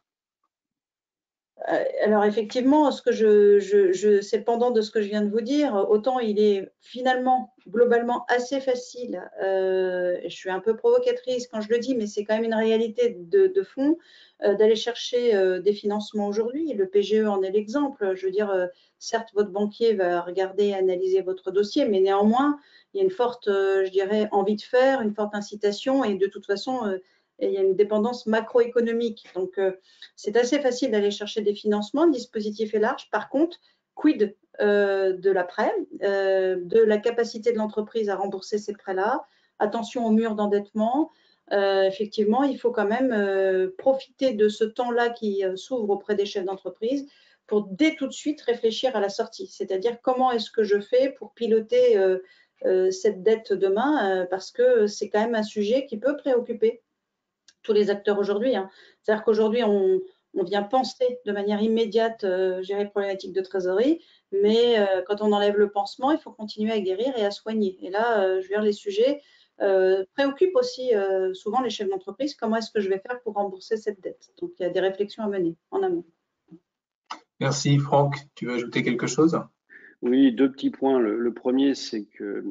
Alors effectivement, c'est le pendant de ce que je viens de vous dire. Autant il est finalement globalement assez facile. Je suis un peu provocatrice quand je le dis, mais c'est quand même une réalité de fond d'aller chercher des financements aujourd'hui. Le PGE en est l'exemple. Je veux dire, certes, votre banquier va regarder, analyser votre dossier, mais néanmoins, il y a une forte, je dirais, envie de faire, une forte incitation, et de toute façon, il y a une dépendance macroéconomique. Donc, c'est assez facile d'aller chercher des financements, le dispositif est large. Par contre, quid de l'après, de la capacité de l'entreprise à rembourser ces prêts-là? Attention au mur d'endettement. Effectivement, il faut quand même profiter de ce temps-là qui s'ouvre auprès des chefs d'entreprise pour dès tout de suite réfléchir à la sortie. C'est-à-dire comment est-ce que je fais pour piloter cette dette demain, parce que c'est quand même un sujet qui peut préoccuper tous les acteurs aujourd'hui. C'est-à-dire qu'aujourd'hui, on vient penser de manière immédiate gérer les problématiques de trésorerie, mais quand on enlève le pansement, il faut continuer à guérir et à soigner. Et là, je veux dire, les sujets préoccupent aussi souvent les chefs d'entreprise. Comment est-ce que je vais faire pour rembourser cette dette? Donc, il y a des réflexions à mener en amont. Merci, Franck. Tu veux ajouter quelque chose? Oui, deux petits points. Le premier, c'est que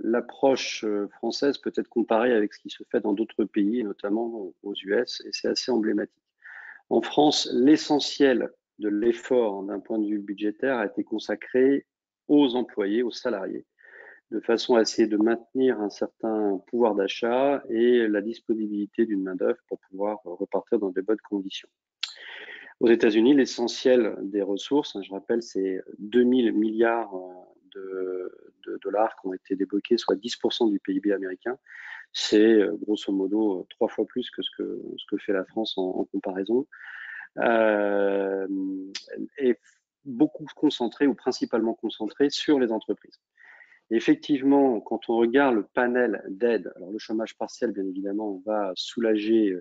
l'approche française peut être comparée avec ce qui se fait dans d'autres pays, notamment aux US, et c'est assez emblématique. En France, l'essentiel de l'effort d'un point de vue budgétaire a été consacré aux employés, aux salariés, de façon à essayer de maintenir un certain pouvoir d'achat et la disponibilité d'une main-d'œuvre pour pouvoir repartir dans de bonnes conditions. Aux États-Unis, l'essentiel des ressources, je rappelle, c'est 2000 milliards de dollars qui ont été débloqués, soit 10% du PIB américain. C'est grosso modo 3 fois plus que ce que fait la France en comparaison. Et beaucoup concentré ou principalement concentré sur les entreprises. Et effectivement, quand on regarde le panel d'aides, alors le chômage partiel, bien évidemment, va soulager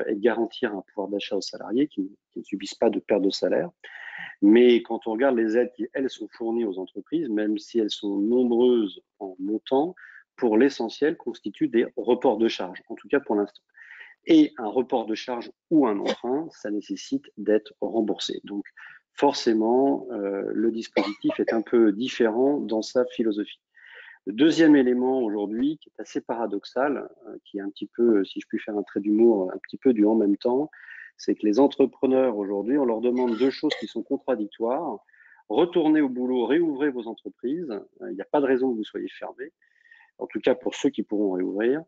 et garantir un pouvoir d'achat aux salariés qui ne subissent pas de perte de salaire. Mais quand on regarde les aides qui, elles, sont fournies aux entreprises, même si elles sont nombreuses en montant, pour l'essentiel, constituent des reports de charges, en tout cas pour l'instant. Et un report de charge ou un emprunt, ça nécessite d'être remboursé. Donc, forcément, le dispositif est un peu différent dans sa philosophie. Le deuxième élément aujourd'hui, qui est assez paradoxal, qui est un petit peu, si je puis faire un trait d'humour, un petit peu du en même temps, c'est que les entrepreneurs aujourd'hui, on leur demande deux choses qui sont contradictoires. Retournez au boulot, réouvrez vos entreprises. Il n'y a pas de raison que vous soyez fermés, en tout cas pour ceux qui pourront réouvrir.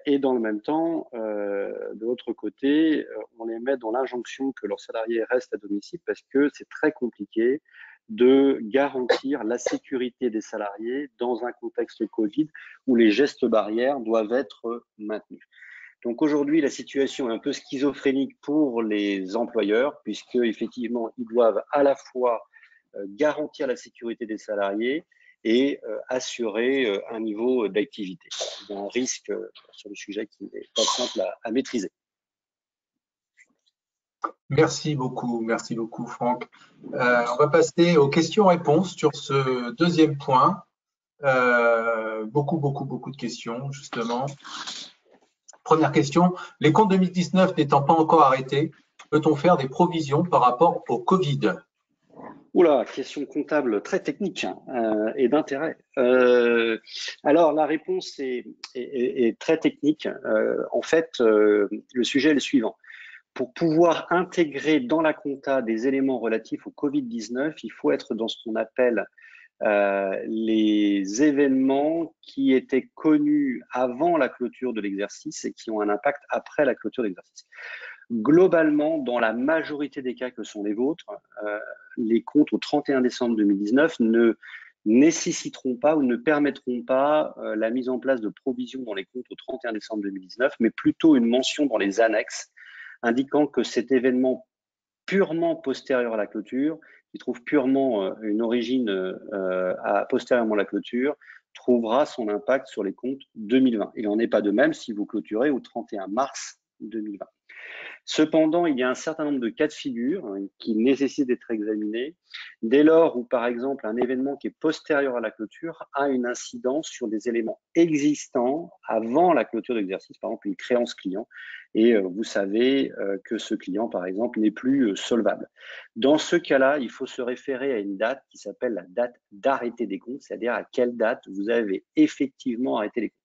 Et dans le même temps, de l'autre côté, on les met dans l'injonction que leurs salariés restent à domicile parce que c'est très compliqué de garantir la sécurité des salariés dans un contexte Covid où les gestes barrières doivent être maintenus. Donc aujourd'hui, la situation est un peu schizophrénique pour les employeurs puisque effectivement, ils doivent à la fois garantir la sécurité des salariés et assurer un niveau d'activité. Il y a un risque sur le sujet qui n'est pas simple à maîtriser. Merci beaucoup, Franck. On va passer aux questions-réponses sur ce deuxième point. Beaucoup de questions, justement. Première question, les comptes 2019 n'étant pas encore arrêtés, peut-on faire des provisions par rapport au Covid? Oula, question comptable très technique et d'intérêt. Alors, la réponse est très technique. En fait, le sujet est le suivant. Pour pouvoir intégrer dans la compta des éléments relatifs au Covid-19, il faut être dans ce qu'on appelle les événements qui étaient connus avant la clôture de l'exercice et qui ont un impact après la clôture de l'exercice. Globalement, dans la majorité des cas que sont les vôtres, les comptes au 31 décembre 2019 ne nécessiteront pas ou ne permettront pas la mise en place de provisions dans les comptes au 31 décembre 2019, mais plutôt une mention dans les annexes indiquant que cet événement purement postérieur à la clôture, qui trouve purement une origine postérieurement à la clôture, trouvera son impact sur les comptes 2020. Il n'en est pas de même si vous clôturez au 31 mars 2020. Cependant, il y a un certain nombre de cas de figure qui nécessitent d'être examinés dès lors où, par exemple, un événement qui est postérieur à la clôture a une incidence sur des éléments existants avant la clôture d'exercice, par exemple une créance client, et vous savez que ce client, par exemple, n'est plus solvable. Dans ce cas-là, il faut se référer à une date qui s'appelle la date d'arrêté des comptes, c'est-à-dire à quelle date vous avez effectivement arrêté les comptes.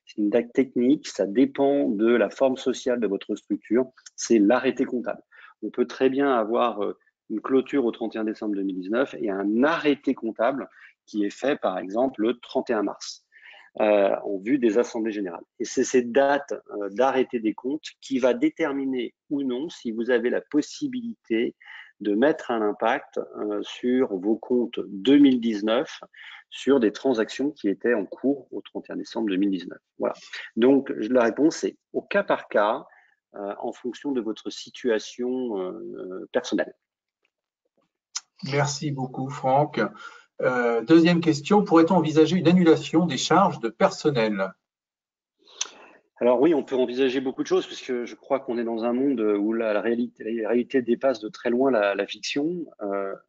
C'est une date technique, ça dépend de la forme sociale de votre structure, c'est l'arrêté comptable. On peut très bien avoir une clôture au 31 décembre 2019 et un arrêté comptable qui est fait par exemple le 31 mars en vue des assemblées générales. Et c'est cette date d'arrêté des comptes qui va déterminer ou non si vous avez la possibilité de mettre un impact sur vos comptes 2019 sur des transactions qui étaient en cours au 31 décembre 2019. Voilà. Donc, la réponse est au cas par cas, en fonction de votre situation personnelle. Merci beaucoup, Franck. Deuxième question, pourrait-on envisager une annulation des charges de personnel? Alors oui, on peut envisager beaucoup de choses, puisque je crois qu'on est dans un monde où la réalité dépasse de très loin la fiction.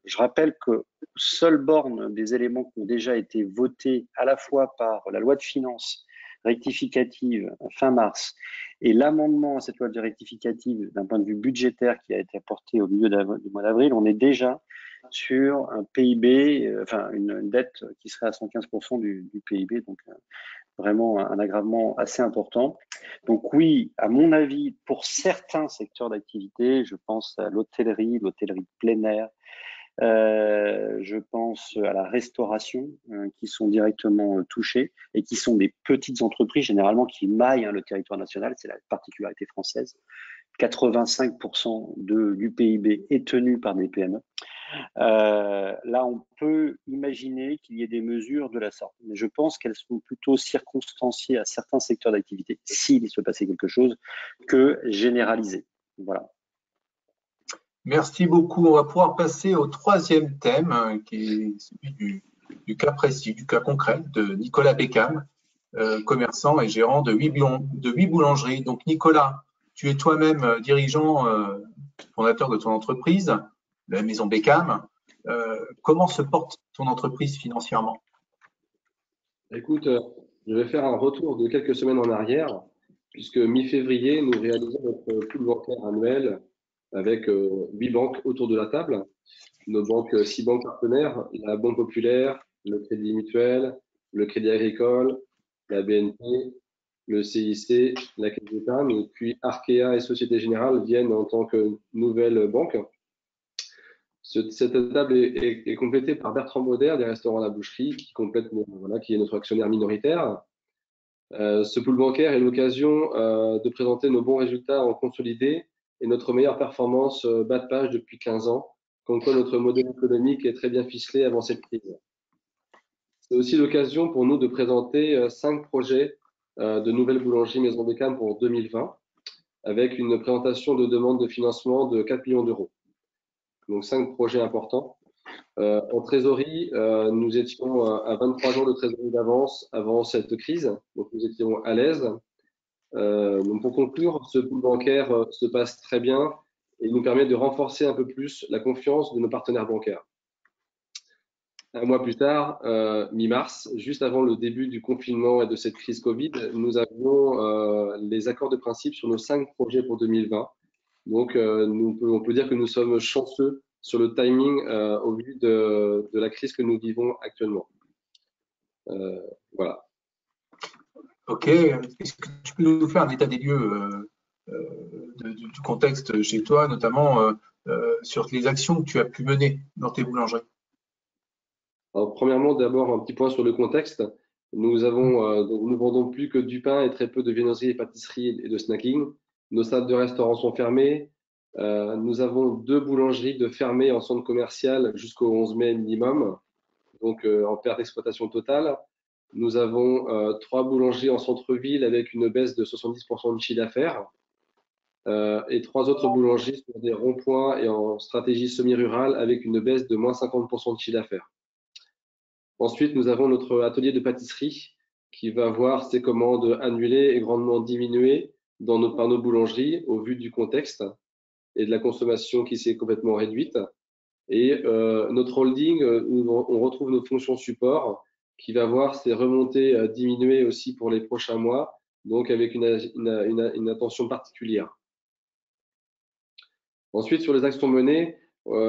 Je rappelle que seule borne des éléments qui ont déjà été votés à la fois par la loi de finances rectificative fin mars et l'amendement à cette loi de rectificative d'un point de vue budgétaire qui a été apporté au milieu du mois d'avril, on est déjà sur un PIB, enfin une dette qui serait à 115% du PIB, donc vraiment un aggravement assez important. Donc oui, à mon avis, pour certains secteurs d'activité, je pense à l'hôtellerie de plein air, je pense à la restauration qui sont directement touchés et qui sont des petites entreprises généralement qui maillent le territoire national, c'est la particularité française. 85% du PIB est tenu par des PME. Là, on peut imaginer qu'il y ait des mesures de la sorte, mais je pense qu'elles sont plutôt circonstanciées à certains secteurs d'activité, s'il se passait quelque chose, que généralisées. Voilà. Merci beaucoup. On va pouvoir passer au troisième thème, qui est celui du cas précis, du cas concret de Nicolas Beckham, commerçant et gérant de 8 boulangeries. Donc Nicolas, tu es toi-même dirigeant, fondateur de ton entreprise, la maison Beckham. Comment se porte ton entreprise financièrement? Écoute, je vais faire un retour de quelques semaines en arrière, puisque mi-février, nous réalisons notre pool bancaire annuel avec 8 banques autour de la table. Nos banques, 6 banques partenaires, la Banque Populaire, le Crédit Mutuel, le Crédit Agricole, la BNP, le CIC, la Caisse d'Épargne, et puis Arkea et Société Générale viennent en tant que nouvelles banques. Cette table est complétée par Bertrand Bauder des restaurants à la boucherie qui complète, voilà, qui est notre actionnaire minoritaire. Ce pool bancaire est l'occasion de présenter nos bons résultats en consolidé et notre meilleure performance bas de page depuis 15 ans, comme quoi notre modèle économique est très bien ficelé avant cette crise. C'est aussi l'occasion pour nous de présenter 5 projets de nouvelles boulangeries Maison Beckham pour 2020, avec une présentation de demande de financement de 4 millions d'euros. Donc 5 projets importants. En trésorerie, nous étions à 23 jours de trésorerie d'avance avant cette crise, donc nous étions à l'aise. Donc pour conclure, ce pool bancaire se passe très bien et nous permet de renforcer un peu plus la confiance de nos partenaires bancaires. Un mois plus tard, mi-mars, juste avant le début du confinement et de cette crise Covid, nous avions les accords de principe sur nos 5 projets pour 2020. Donc, on peut dire que nous sommes chanceux sur le timing au vu de la crise que nous vivons actuellement. Voilà. Ok. Est-ce que tu peux nous faire un état des lieux du contexte chez toi, notamment sur les actions que tu as pu mener dans tes boulangeries? Alors, premièrement, d'abord, un petit point sur le contexte. Nous ne vendons plus que du pain et très peu de viennoiseries et pâtisseries et de snacking. Nos salles de restaurant sont fermées. Nous avons 2 boulangeries de fermées en centre commercial jusqu'au 11 mai minimum, donc en perte d'exploitation totale. Nous avons 3 boulangeries en centre-ville avec une baisse de 70% du chiffre d'affaires. et 3 autres boulangeries sur des ronds-points et en stratégie semi-rurale avec une baisse de moins 50% de chiffre d'affaires. Ensuite, nous avons notre atelier de pâtisserie qui va voir ses commandes annulées et grandement diminuées par nos boulangeries au vu du contexte et de la consommation qui s'est complètement réduite. Et notre holding, où on retrouve nos fonctions support, qui va voir ses remontées diminuer aussi pour les prochains mois, donc avec une attention particulière. Ensuite, sur les actions menées,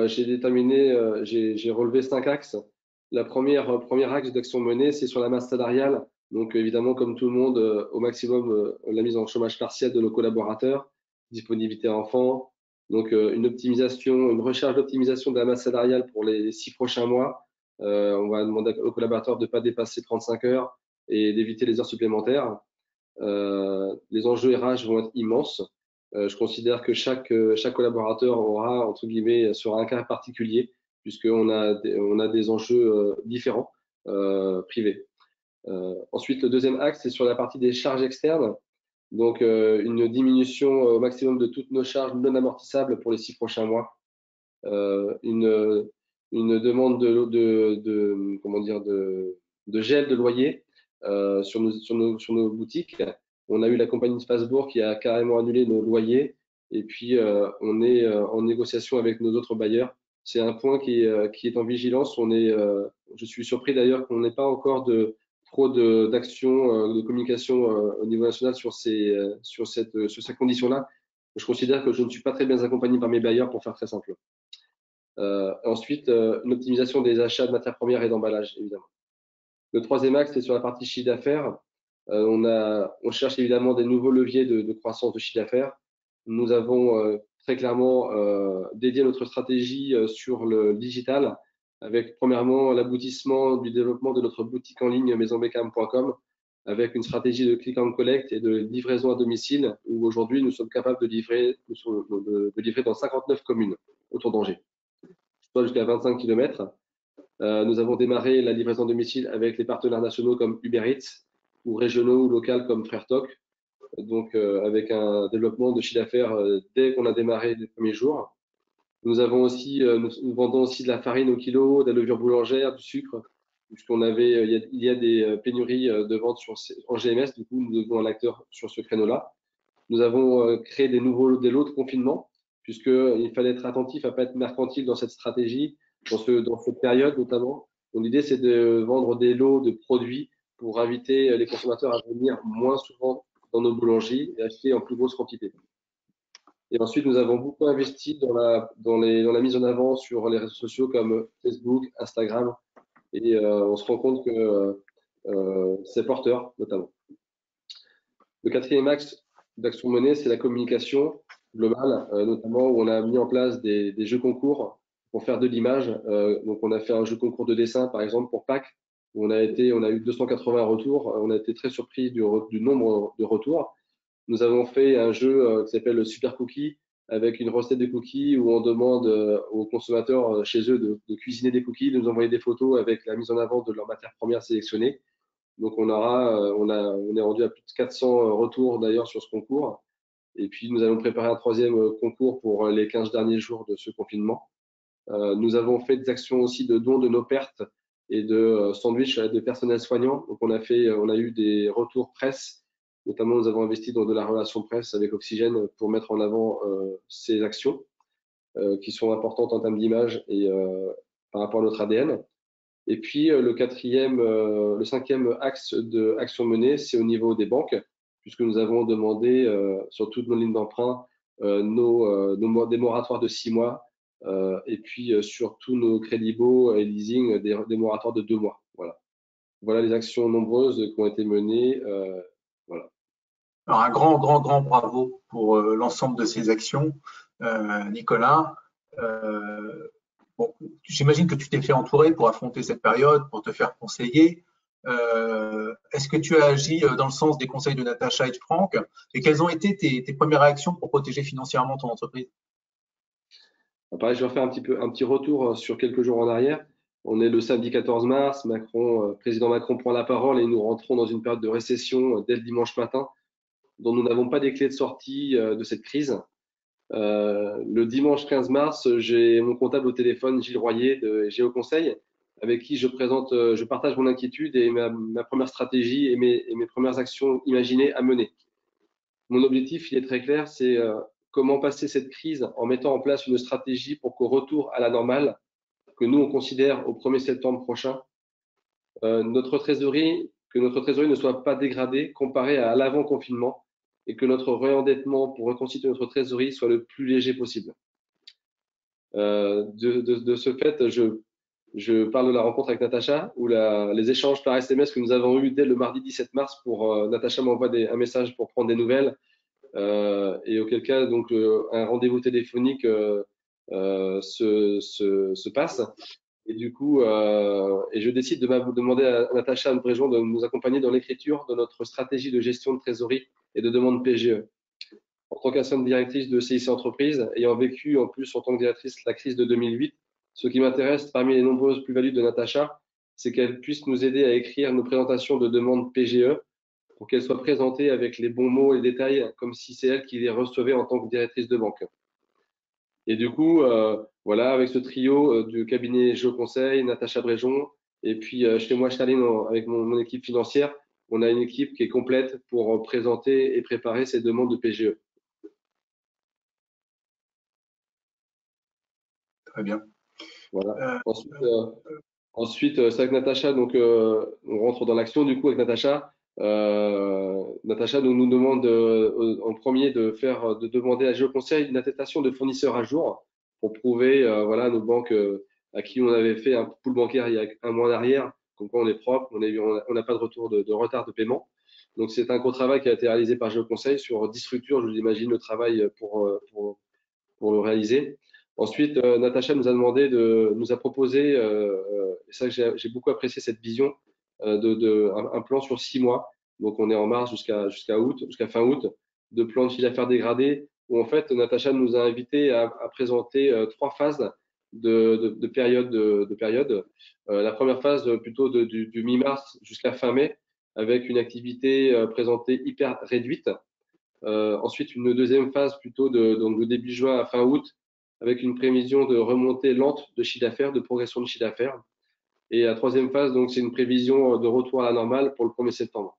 j'ai relevé 5 axes. La première axe d'action menée, c'est sur la masse salariale. Donc, évidemment, comme tout le monde, au maximum, la mise en chômage partiel de nos collaborateurs, disponibilité enfants. Donc, une recherche d'optimisation de la masse salariale pour les 6 prochains mois. On va demander aux collaborateurs de ne pas dépasser 35 heures et d'éviter les heures supplémentaires. Les enjeux RH vont être immenses. Je considère que chaque collaborateur aura, entre guillemets, sera un cas particulier, puisqu'on a des enjeux différents privés. Ensuite, le deuxième axe, c'est sur la partie des charges externes. Donc, une diminution au maximum de toutes nos charges non amortissables pour les 6 prochains mois. Une demande de gel de loyer sur nos boutiques. On a eu la compagnie de Strasbourg qui a carrément annulé nos loyers et puis on est en négociation avec nos autres bailleurs. C'est un point qui est en vigilance. Je suis surpris d'ailleurs qu'on n'ait pas encore trop d'actions de communication au niveau national sur ces conditions-là. Je considère que je ne suis pas très bien accompagné par mes bailleurs, pour faire très simple. Ensuite, une optimisation des achats de matières premières et d'emballage, évidemment. Le troisième axe, c'est sur la partie chiffre d'affaires. On cherche évidemment des nouveaux leviers de croissance de chiffre d'affaires. Nous avons très clairement dédié notre stratégie sur le digital, avec premièrement l'aboutissement du développement de notre boutique en ligne maisonbeckham.com, avec une stratégie de click and collect et de livraison à domicile, où aujourd'hui nous sommes capables de livrer dans 59 communes autour d'Angers, soit jusqu'à 25 km. Nous avons démarré la livraison à domicile avec les partenaires nationaux comme Uber Eats ou régionaux ou locaux comme Frère Toc, donc avec un développement de chiffre d'affaires dès qu'on a démarré les premiers jours. Nous vendons aussi de la farine au kilo, de la levure boulangère, du sucre, il y a des pénuries de vente en GMS, du coup nous devons un acteur sur ce créneau-là. Nous avons créé des lots de confinement, puisqu'il fallait être attentif à ne pas être mercantile dans cette stratégie, dans cette période notamment. Donc l'idée, c'est de vendre des lots de produits pour inviter les consommateurs à venir moins souvent dans nos boulangeries et acheter en plus grosse quantité. Et ensuite, nous avons beaucoup investi dans la mise en avant sur les réseaux sociaux comme Facebook, Instagram, et on se rend compte que c'est porteur, notamment. Le quatrième axe d'action menée, c'est la communication globale, notamment où on a mis en place des jeux concours pour faire de l'image. Donc, on a fait un jeu concours de dessin, par exemple, pour Pâques, où on a eu 280 retours. On a été très surpris du nombre de retours. Nous avons fait un jeu qui s'appelle le Super Cookie, avec une recette de cookies où on demande aux consommateurs chez eux de cuisiner des cookies, de nous envoyer des photos avec la mise en avant de leurs matières premières sélectionnées. Donc, on est rendu à plus de 400 retours d'ailleurs sur ce concours. Et puis, nous allons préparer un troisième concours pour les 15 derniers jours de ce confinement. Nous avons fait des actions aussi de dons de nos pertes et de sandwich de personnel soignant. Donc, on a eu des retours presse. Notamment, nous avons investi dans de la relation presse avec Oxygène pour mettre en avant ces actions qui sont importantes en termes d'image et par rapport à notre ADN. Et puis, le cinquième axe de action menée, c'est au niveau des banques, puisque nous avons demandé sur toutes nos lignes d'emprunt des moratoires de 6 mois et puis sur tous nos crédits beaux et leasing des moratoires de 2 mois. Voilà les actions nombreuses qui ont été menées. Voilà. Alors, un grand bravo pour l'ensemble de ces actions, Nicolas. Bon, j'imagine que tu t'es fait entourer pour affronter cette période, pour te faire conseiller. Est-ce que tu as agi dans le sens des conseils de Natacha et de Franck? Et quelles ont été tes premières réactions pour protéger financièrement ton entreprise? Pareil, je vais faire un petit retour sur quelques jours en arrière. On est le samedi 14 mars, président Macron prend la parole et nous rentrons dans une période de récession dès le dimanche matin. dont nous n'avons pas les clés de sortie de cette crise. Le dimanche 15 mars, j'ai mon comptable au téléphone, Gilles Royer de Géoconseil, avec qui je partage mon inquiétude et ma première stratégie et mes premières actions imaginées à mener. Mon objectif, il est très clair, c'est comment passer cette crise en mettant en place une stratégie pour qu'au retour à la normale, que nous on considère au 1er septembre prochain, que notre trésorerie ne soit pas dégradée comparée à l'avant-confinement et que notre réendettement pour reconstituer notre trésorerie soit le plus léger possible. De ce fait, je parle de la rencontre avec Natacha, ou les échanges par SMS que nous avons eus dès le mardi 17 mars pour Natacha m'envoie un message pour prendre des nouvelles, et auquel cas donc un rendez-vous téléphonique se passe. Et du coup, et je décide de demander à Natacha Bréjon de nous accompagner dans l'écriture de notre stratégie de gestion de trésorerie et de demande PGE. En tant qu'ancienne directrice de CIC Entreprises, ayant vécu en plus en tant que directrice la crise de 2008, ce qui m'intéresse parmi les nombreuses plus-values de Natacha, c'est qu'elle puisse nous aider à écrire nos présentations de demande PGE pour qu'elles soient présentées avec les bons mots et détails, comme si c'est elle qui les recevait en tant que directrice de banque. Et du coup, voilà, avec ce trio du cabinet Géoconseil, Natacha Bréjon, et puis chez moi, Charline, avec mon équipe financière, on a une équipe qui est complète pour présenter et préparer ces demandes de PGE. Très bien. Voilà. Ensuite, c'est avec Natacha, donc on rentre dans l'action du coup avec Natacha. Natacha nous demande en premier de demander à Géoconseil une attestation de fournisseur à jour pour prouver voilà, nos banques à qui on avait fait un pool bancaire il y a un mois en arrière, comme quoi on est propre, on n'a pas de retour de retard de paiement. Donc c'est un gros travail qui a été réalisé par Géoconseil sur 10 structures, je vous imagine le travail pour le réaliser. Ensuite, Natacha nous a proposé, et ça j'ai beaucoup apprécié cette vision, un plan sur 6 mois. Donc on est en mars jusqu'à fin août, de plan de chiffre d'affaires dégradé, où en fait Natacha nous a invités à présenter 3 phases de période. La première phase plutôt du mi-mars jusqu'à fin mai, avec une activité présentée hyper réduite. Ensuite, une deuxième phase plutôt donc de début juin à fin août, avec une prévision de remontée lente de chiffre d'affaires, de progression de chiffre d'affaires. Et la troisième phase, donc, c'est une prévision de retour à la normale pour le 1er septembre.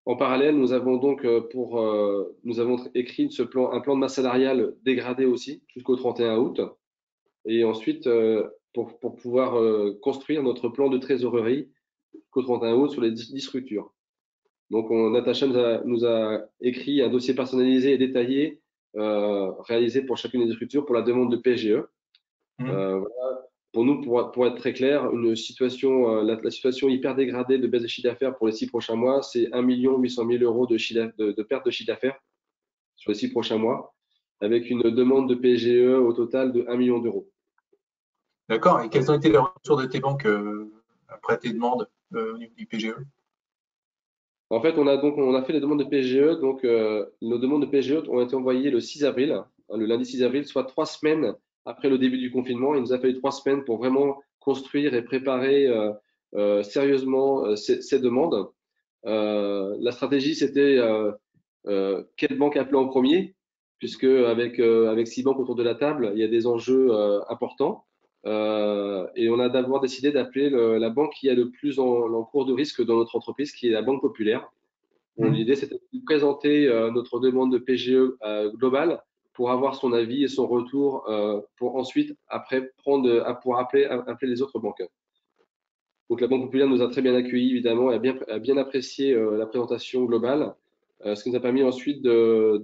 En parallèle, nous avons donc nous avons écrit un plan de masse salariale dégradé aussi jusqu'au 31 août. Et ensuite, pour pouvoir construire notre plan de trésorerie jusqu'au 31 août sur les 10 structures. Donc, Natacha nous a écrit un dossier personnalisé et détaillé réalisé pour chacune des structures pour la demande de PGE. Voilà. Pour nous, pour être très clair, une situation, la situation hyper dégradée de baisse de chiffre d'affaires pour les 6 prochains mois, c'est 1 800 000 euros de perte de chiffre d'affaires sur les 6 prochains mois, avec une demande de PGE au total de 1 million d'euros. D'accord. Et quels ont été les retours de tes banques après tes demandes au niveau du PGE? En fait, on a fait les demandes de PGE. Donc, nos demandes de PGE ont été envoyées le 6 avril, le lundi 6 avril, soit 3 semaines après le début du confinement. Il nous a fallu 3 semaines pour vraiment construire et préparer sérieusement ces demandes. La stratégie, c'était quelle banque appeler en premier, puisque avec 6 banques autour de la table, il y a des enjeux importants. Et on a d'abord décidé d'appeler la banque qui a le plus en cours de risque dans notre entreprise, qui est la Banque Populaire. L'idée, c'était de présenter notre demande de PGE globale pour avoir son avis et son retour, pour ensuite, après, pour appeler les autres banques. Donc, la Banque Populaire nous a très bien accueillis, évidemment, et a bien apprécié la présentation globale. Ce qui nous a permis ensuite d'appeler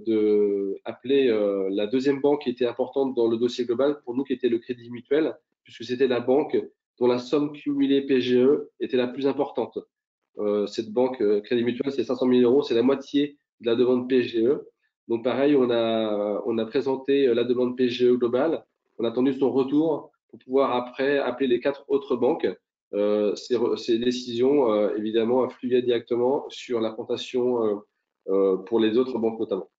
la deuxième banque qui était importante dans le dossier global pour nous, qui était le Crédit Mutuel, puisque c'était la banque dont la somme cumulée PGE était la plus importante. Cette banque Crédit Mutuel, c'est 500 000 euros, c'est la moitié de la demande PGE. Donc pareil, on a présenté la demande PGE globale, on a attendu son retour pour pouvoir après appeler les 4 autres banques. Ces décisions, évidemment, influaient directement sur la plantation pour les autres banques notamment.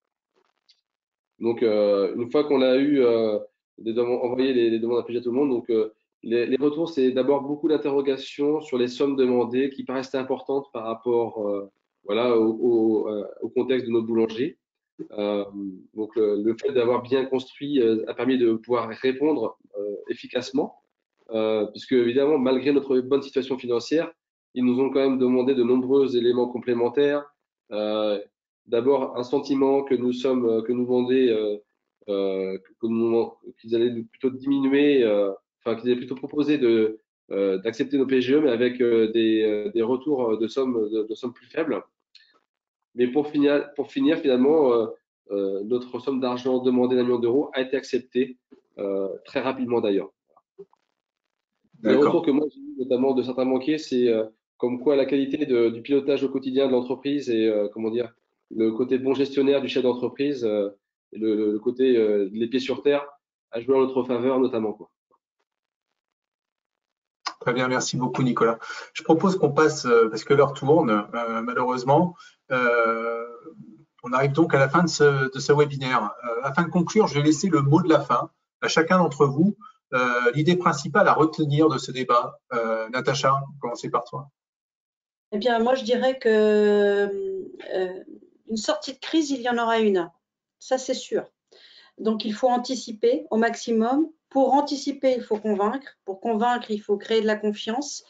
Donc, une fois qu'on a eu envoyé les demandes à PGE à tout le monde, donc les retours, c'est d'abord beaucoup d'interrogations sur les sommes demandées qui paraissaient importantes par rapport voilà, au contexte de notre boulangerie. Donc le fait d'avoir bien construit a permis de pouvoir répondre efficacement, puisque évidemment, malgré notre bonne situation financière, ils nous ont quand même demandé de nombreux éléments complémentaires. D'abord, un sentiment que nous vendaient, qu'ils allaient plutôt diminuer, enfin qu'ils allaient plutôt proposer d'accepter nos PGE, mais avec des retours de sommes plus faibles. Mais pour finir finalement, notre somme d'argent demandée d'1 million d'euros a été acceptée très rapidement d'ailleurs. Les retours que moi j'ai eu notamment de certains banquiers, c'est comme quoi la qualité du pilotage au quotidien de l'entreprise et comment dire, le côté bon gestionnaire du chef d'entreprise, le côté les pieds sur terre a joué en notre faveur notamment, quoi. Très bien, merci beaucoup Nicolas. Je propose qu'on passe, parce que l'heure tourne malheureusement, on arrive donc à la fin de ce webinaire. Afin de conclure, je vais laisser le mot de la fin à chacun d'entre vous. L'idée principale à retenir de ce débat. Natacha, commencez par toi. Eh bien, moi, je dirais que une sortie de crise, il y en aura une. Ça, c'est sûr. Donc, il faut anticiper au maximum. Pour anticiper, il faut convaincre. Pour convaincre, il faut créer de la confiance.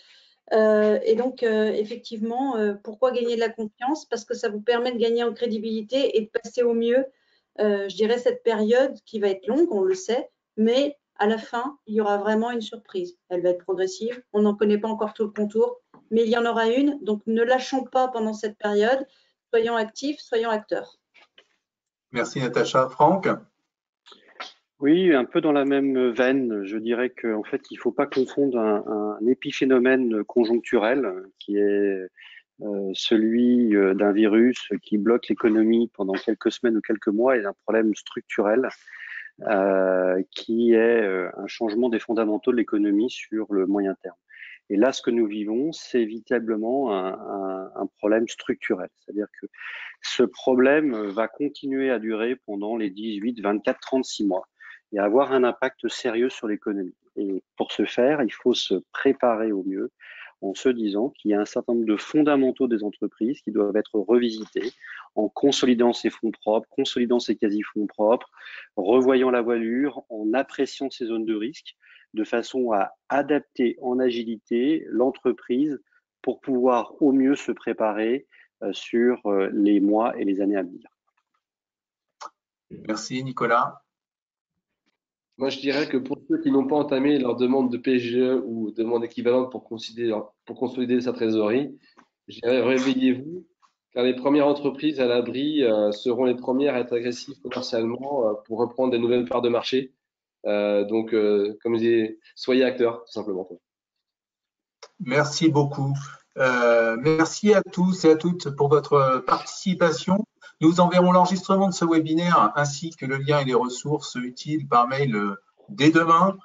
Et donc, effectivement, pourquoi gagner de la confiance? Parce que ça vous permet de gagner en crédibilité et de passer au mieux, je dirais, cette période qui va être longue, on le sait, mais à la fin, il y aura vraiment une surprise. Elle va être progressive. On n'en connaît pas encore tout le contour, mais il y en aura une. Donc, ne lâchons pas pendant cette période. Soyons actifs, soyons acteurs. Merci Natacha. Franck? Oui, un peu dans la même veine. Je dirais qu'en fait, il ne faut pas confondre un épiphénomène conjoncturel qui est celui d'un virus qui bloque l'économie pendant quelques semaines ou quelques mois et d'un problème structurel qui est un changement des fondamentaux de l'économie sur le moyen terme. Et là, ce que nous vivons, c'est évitablement un problème structurel. C'est-à-dire que ce problème va continuer à durer pendant les 18, 24, 36 mois et avoir un impact sérieux sur l'économie. Et pour ce faire, il faut se préparer au mieux en se disant qu'il y a un certain nombre de fondamentaux des entreprises qui doivent être revisités en consolidant ses fonds propres, consolidant ses quasi-fonds propres, revoyant la voilure, en appréciant ses zones de risque, de façon à adapter en agilité l'entreprise pour pouvoir au mieux se préparer sur les mois et les années à venir. Merci Nicolas. Moi, je dirais que pour ceux qui n'ont pas entamé leur demande de PGE ou demande équivalente pour consolider sa trésorerie, je dirais réveillez-vous, car les premières entreprises à l'abri seront les premières à être agressives commercialement pour reprendre des nouvelles parts de marché. Donc, comme je dis, soyez acteurs, tout simplement. Merci beaucoup. Merci à tous et à toutes pour votre participation. Nous enverrons l'enregistrement de ce webinaire ainsi que le lien et les ressources utiles par mail dès demain.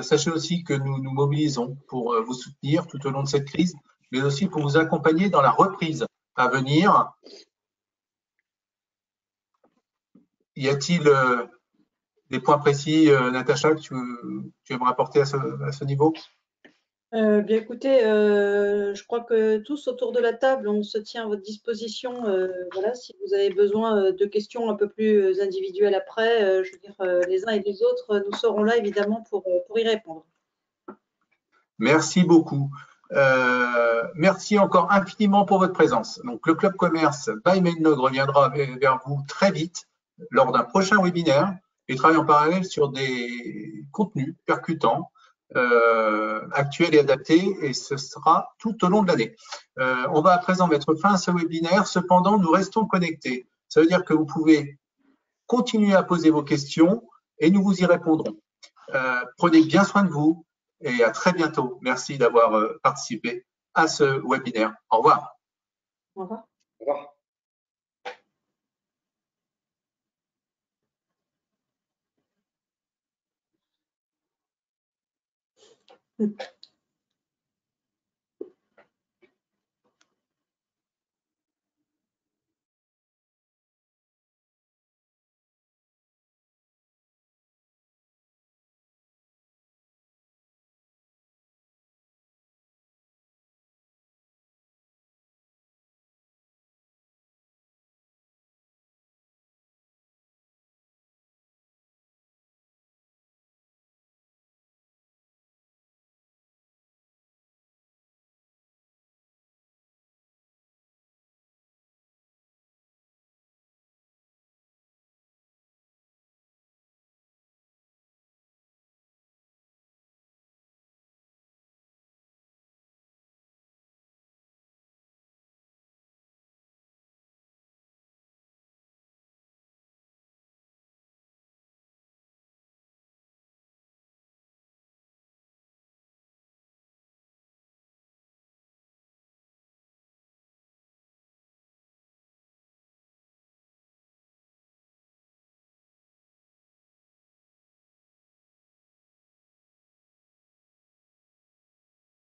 Sachez aussi que nous nous mobilisons pour vous soutenir tout au long de cette crise, mais aussi pour vous accompagner dans la reprise à venir. Y a-t-il des points précis, Natacha, que tu aimerais apporter à ce niveau? Bien écoutez, je crois que tous autour de la table, on se tient à votre disposition. Voilà, si vous avez besoin de questions un peu plus individuelles après, je veux dire, les uns et les autres, nous serons là évidemment pour y répondre. Merci beaucoup. Merci encore infiniment pour votre présence. Donc, le Club Commerce by Mainlog reviendra vers vous très vite lors d'un prochain webinaire et travaille en parallèle sur des contenus percutants, actuels et adaptés, et ce sera tout au long de l'année. On va à présent mettre fin à ce webinaire. Cependant, nous restons connectés. Ça veut dire que vous pouvez continuer à poser vos questions et nous vous y répondrons. Prenez bien soin de vous et à très bientôt. Merci d'avoir participé à ce webinaire. Au revoir. Au revoir. Au revoir.